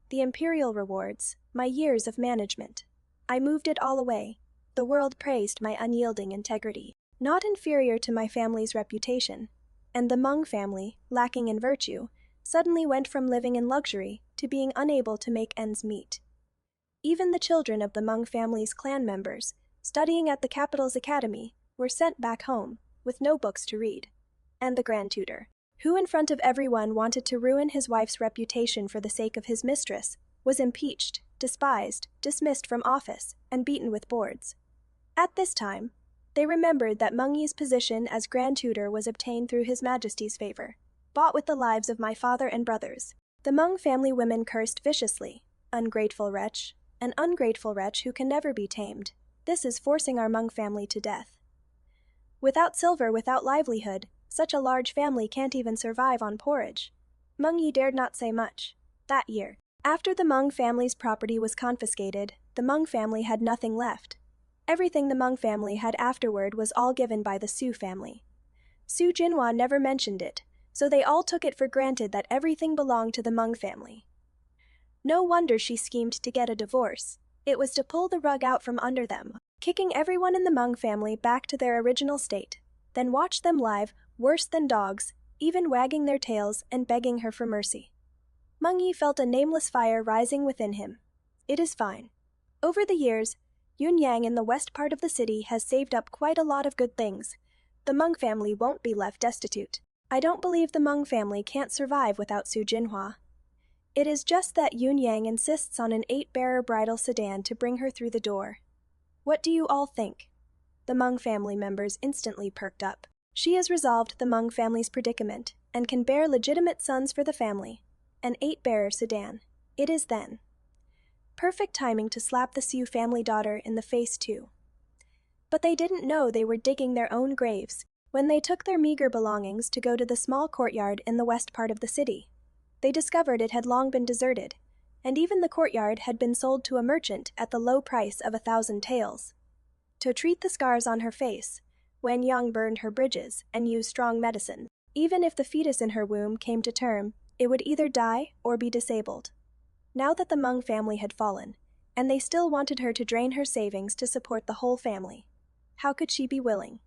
The imperial rewards, my years of management. I moved it all away. The world praised my unyielding integrity, not inferior to my family's reputation. And the Meng family, lacking in virtue, suddenly went from living in luxury to being unable to make ends meet. Even the children of the Meng family's clan members, studying at the capital's academy, were sent back home, with no books to read. And the grand tutor, who in front of everyone wanted to ruin his wife's reputation for the sake of his mistress, was impeached, despised, dismissed from office, and beaten with boards. At this time, they remembered that Mengyi's position as grand tutor was obtained through His Majesty's favor, bought with the lives of my father and brothers. The Meng family women cursed viciously. Ungrateful wretch, an ungrateful wretch who can never be tamed. This is forcing our Hmong family to death. Without silver, without livelihood, such a large family can't even survive on porridge. Hmong Yi dared not say much. That year, after the Hmong family's property was confiscated, the Hmong family had nothing left. Everything the Hmong family had afterward was all given by the Su family. Su Jinhua never mentioned it, so they all took it for granted that everything belonged to the Hmong family. No wonder she schemed to get a divorce. It was to pull the rug out from under them, kicking everyone in the Hmong family back to their original state, then watch them live, worse than dogs, even wagging their tails and begging her for mercy. Hmong Yi felt a nameless fire rising within him. It is fine. Over the years, Yunyang in the west part of the city has saved up quite a lot of good things. The Hmong family won't be left destitute. I don't believe the Hmong family can't survive without Su Jinhua. It is just that Yunyang insists on an 8-bearer bridal sedan to bring her through the door. What do you all think? The Hmong family members instantly perked up. She has resolved the Hmong family's predicament and can bear legitimate sons for the family. An 8-bearer sedan. It is then. Perfect timing to slap the Su family daughter in the face too. But they didn't know they were digging their own graves when they took their meager belongings to go to the small courtyard in the west part of the city. They discovered it had long been deserted, and even the courtyard had been sold to a merchant at the low price of 1,000 taels. To treat the scars on her face, Wen Yang burned her bridges and used strong medicine. Even if the fetus in her womb came to term, it would either die or be disabled. Now that the Hmong family had fallen, and they still wanted her to drain her savings to support the whole family, how could she be willing?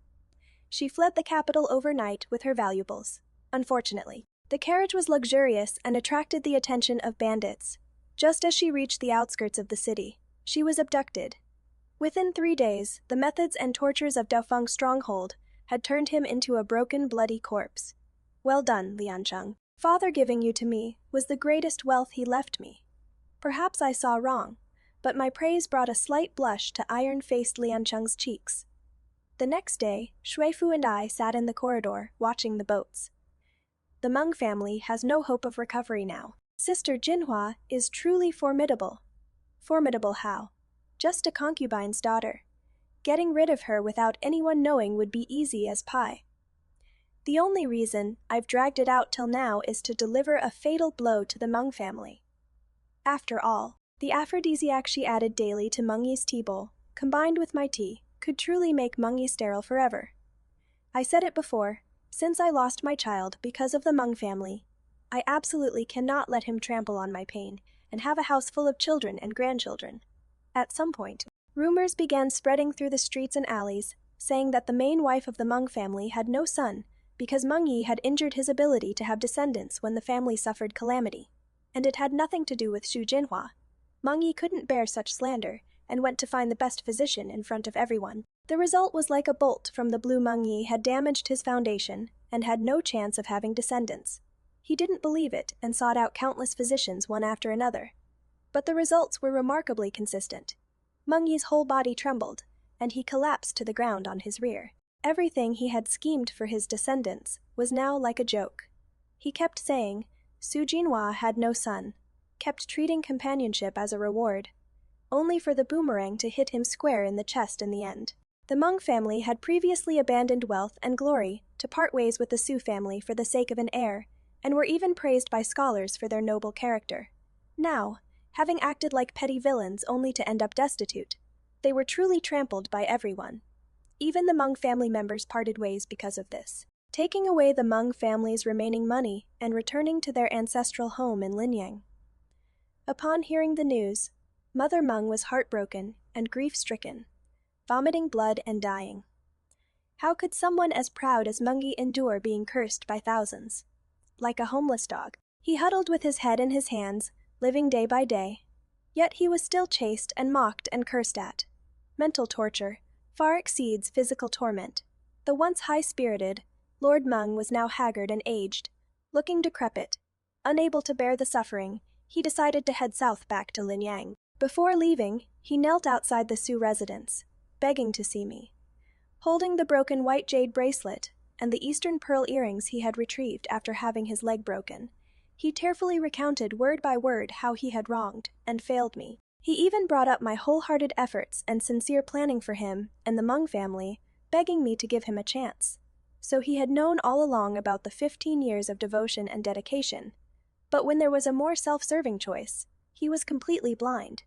She fled the capital overnight with her valuables. Unfortunately, the carriage was luxurious and attracted the attention of bandits. Just as she reached the outskirts of the city, she was abducted. Within 3 days, the methods and tortures of Daofeng's stronghold had turned him into a broken, bloody corpse. Well done, Liancheng. Father giving you to me was the greatest wealth he left me. Perhaps I saw wrong, but my praise brought a slight blush to iron-faced Liancheng's cheeks. The next day, Shuifu and I sat in the corridor, watching the boats. The Hmong family has no hope of recovery now. Sister Jinhua is truly formidable. Formidable how? Just a concubine's daughter. Getting rid of her without anyone knowing would be easy as pie. The only reason I've dragged it out till now is to deliver a fatal blow to the Hmong family. After all, the aphrodisiac she added daily to Hmong Yi's tea bowl, combined with my tea, could truly make Hmong Yi sterile forever. I said it before, since I lost my child because of the Hmong family, I absolutely cannot let him trample on my pain and have a house full of children and grandchildren. At some point, rumors began spreading through the streets and alleys, saying that the main wife of the Hmong family had no son because Hmong Yi had injured his ability to have descendants when the family suffered calamity. And it had nothing to do with Su Jinhua. Hmong Yi couldn't bear such slander and went to find the best physician in front of everyone. The result was like a bolt from the blue. Hmong Yi had damaged his foundation and had no chance of having descendants. He didn't believe it and sought out countless physicians one after another. But the results were remarkably consistent. Hmong Yi's whole body trembled, and he collapsed to the ground on his rear. Everything he had schemed for his descendants was now like a joke. He kept saying, Su Jinhua had no son, kept treating companionship as a reward, only for the boomerang to hit him square in the chest in the end. The Hmong family had previously abandoned wealth and glory to part ways with the Su family for the sake of an heir, and were even praised by scholars for their noble character. Now, having acted like petty villains only to end up destitute, they were truly trampled by everyone. Even the Hmong family members parted ways because of this, taking away the Hmong family's remaining money and returning to their ancestral home in Linyang. Upon hearing the news, Mother Hmong was heartbroken and grief-stricken, vomiting blood and dying. How could someone as proud as Hmong Yi endure being cursed by thousands? Like a homeless dog, he huddled with his head in his hands, living day by day. Yet he was still chased and mocked and cursed at. Mental torture far exceeds physical torment. The once high-spirited Lord Hmong was now haggard and aged, looking decrepit. Unable to bear the suffering, he decided to head south back to Linyang. Before leaving, he knelt outside the Su residence, begging to see me. Holding the broken white jade bracelet and the Eastern pearl earrings he had retrieved after having his leg broken, he tearfully recounted word by word how he had wronged and failed me. He even brought up my wholehearted efforts and sincere planning for him and the Meng family, begging me to give him a chance. So he had known all along about the 15 years of devotion and dedication. But when there was a more self-serving choice, he was completely blind.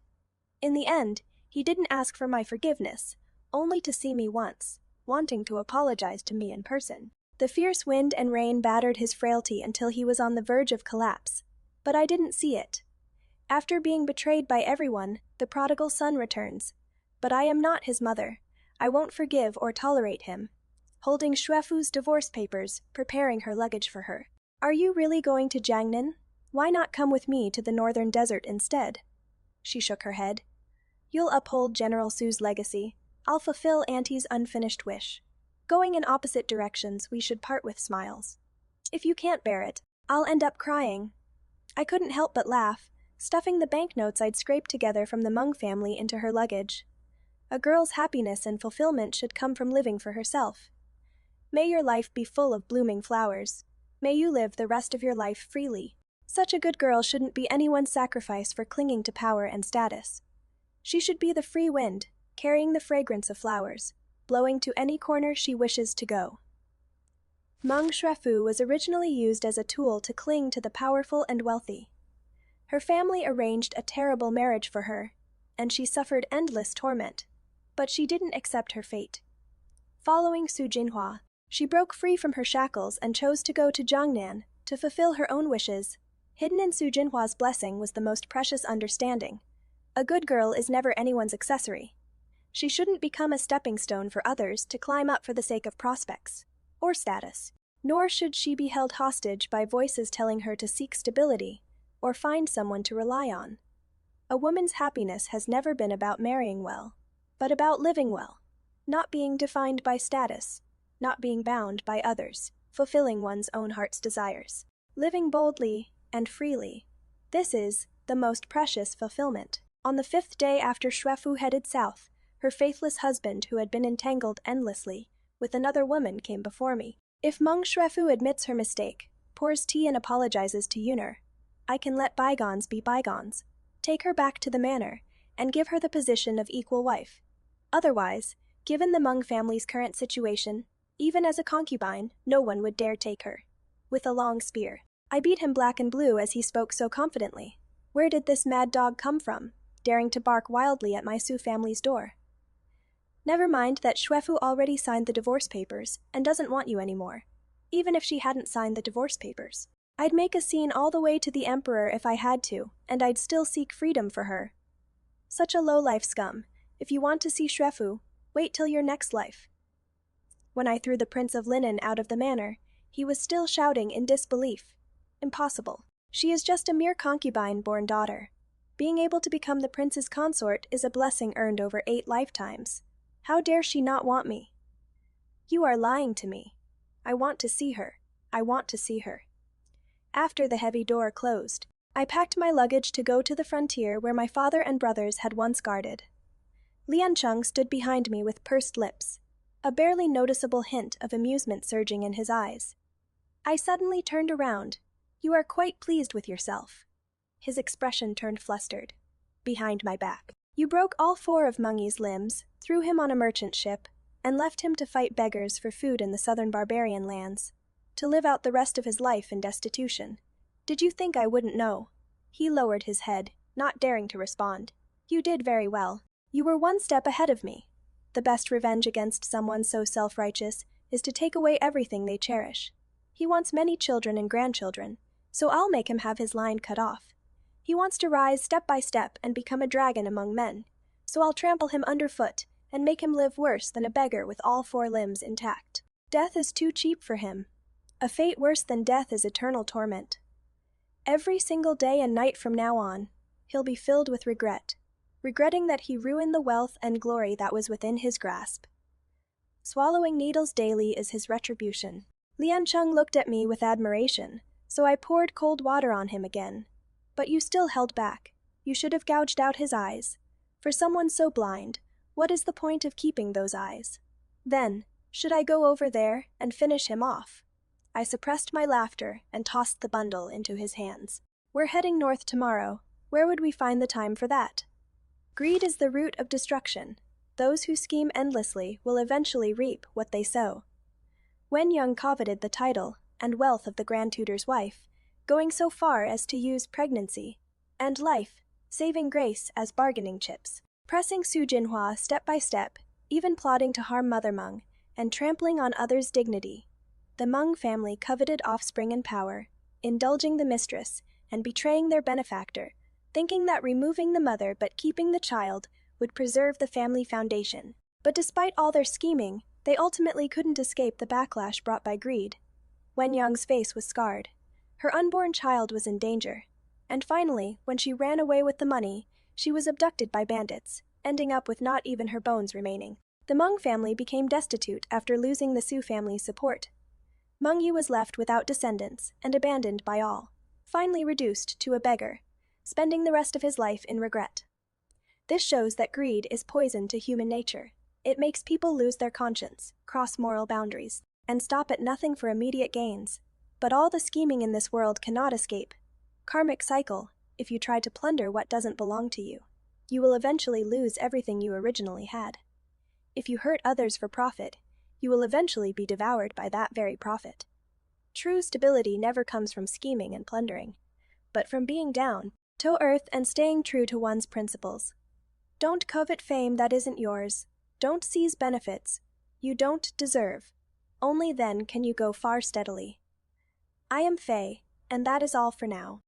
In the end, he didn't ask for my forgiveness, only to see me once, wanting to apologize to me in person. The fierce wind and rain battered his frailty until he was on the verge of collapse, but I didn't see it. After being betrayed by everyone, the prodigal son returns. But I am not his mother. I won't forgive or tolerate him. Holding Xuefu's divorce papers, preparing her luggage for her. Are you really going to Jiangnan? Why not come with me to the northern desert instead? She shook her head. You'll uphold General Su's legacy. I'll fulfill Auntie's unfinished wish. Going in opposite directions, we should part with smiles. If you can't bear it, I'll end up crying. I couldn't help but laugh, stuffing the banknotes I'd scraped together from the Meng family into her luggage. A girl's happiness and fulfillment should come from living for herself. May your life be full of blooming flowers. May you live the rest of your life freely. Such a good girl shouldn't be anyone's sacrifice for clinging to power and status. She should be the free wind, carrying the fragrance of flowers, blowing to any corner she wishes to go. Meng Xuefu was originally used as a tool to cling to the powerful and wealthy. Her family arranged a terrible marriage for her, and she suffered endless torment, but she didn't accept her fate. Following Su Jinhua, she broke free from her shackles and chose to go to Jiangnan to fulfill her own wishes. Hidden in Su Jinhua's blessing was the most precious understanding. A good girl is never anyone's accessory. She shouldn't become a stepping stone for others to climb up for the sake of prospects or status. Nor should she be held hostage by voices telling her to seek stability or find someone to rely on. A woman's happiness has never been about marrying well, but about living well, not being defined by status, not being bound by others, fulfilling one's own heart's desires, living boldly and freely. This is the most precious fulfillment. On the 5th day after Xuefu headed south, her faithless husband, who had been entangled endlessly with another woman, came before me. If Meng Xuefu admits her mistake, pours tea and apologizes to Yuner, I can let bygones be bygones, take her back to the manor, and give her the position of equal wife. Otherwise, given the Meng family's current situation, even as a concubine, no one would dare take her. With a long spear, I beat him black and blue as he spoke so confidently. Where did this mad dog come from, daring to bark wildly at my Su family's door? Never mind that Xuefu already signed the divorce papers and doesn't want you anymore. Even if she hadn't signed the divorce papers, I'd make a scene all the way to the emperor if I had to, and I'd still seek freedom for her. Such a low-life scum. If you want to see Xuefu, wait till your next life. When I threw the Prince of Linen out of the manor, he was still shouting in disbelief. Impossible. She is just a mere concubine-born daughter. Being able to become the prince's consort is a blessing earned over 8 lifetimes. How dare she not want me? You are lying to me. I want to see her. I want to see her. After the heavy door closed, I packed my luggage to go to the frontier where my father and brothers had once guarded. Liancheng stood behind me with pursed lips, a barely noticeable hint of amusement surging in his eyes. I suddenly turned around. You are quite pleased with yourself. His expression turned flustered. Behind my back. You broke all 4 of Mengyi's limbs, threw him on a merchant ship, and left him to fight beggars for food in the southern barbarian lands, to live out the rest of his life in destitution. Did you think I wouldn't know? He lowered his head, not daring to respond. You did very well. You were 1 step ahead of me. The best revenge against someone so self-righteous is to take away everything they cherish. He wants many children and grandchildren, so I'll make him have his line cut off. He wants to rise step by step and become a dragon among men, so I'll trample him underfoot and make him live worse than a beggar with all 4 limbs intact. Death is too cheap for him. A fate worse than death is eternal torment. Every single day and night from now on, he'll be filled with regret, regretting that he ruined the wealth and glory that was within his grasp. Swallowing needles daily is his retribution. Liancheng looked at me with admiration, so I poured cold water on him again. But you still held back. You should have gouged out his eyes. For someone so blind, what is the point of keeping those eyes? Then, should I go over there and finish him off? I suppressed my laughter and tossed the bundle into his hands. We're heading north tomorrow. Where would we find the time for that? Greed is the root of destruction. Those who scheme endlessly will eventually reap what they sow. Wen Young coveted the title and wealth of the Grand Tutor's wife, going so far as to use pregnancy and life, saving grace as bargaining chips, pressing Su Jinhua step by step, even plotting to harm Mother Meng, and trampling on others' dignity. The Meng family coveted offspring and power, indulging the mistress and betraying their benefactor, thinking that removing the mother but keeping the child would preserve the family foundation. But despite all their scheming, they ultimately couldn't escape the backlash brought by greed. Wen Young's face was scarred. Her unborn child was in danger. And finally, when she ran away with the money, she was abducted by bandits, ending up with not even her bones remaining. The Meng family became destitute after losing the Su family's support. Meng Yu was left without descendants and abandoned by all, finally reduced to a beggar, spending the rest of his life in regret. This shows that greed is poison to human nature. It makes people lose their conscience, cross moral boundaries, and stop at nothing for immediate gains. But all the scheming in this world cannot escape. Karmic cycle: if you try to plunder what doesn't belong to you, you will eventually lose everything you originally had. If you hurt others for profit, you will eventually be devoured by that very profit. True stability never comes from scheming and plundering, but from being down to earth and staying true to one's principles. Don't covet fame that isn't yours. Don't seize benefits you don't deserve. Only then can you go far steadily. I am Faye, and that is all for now.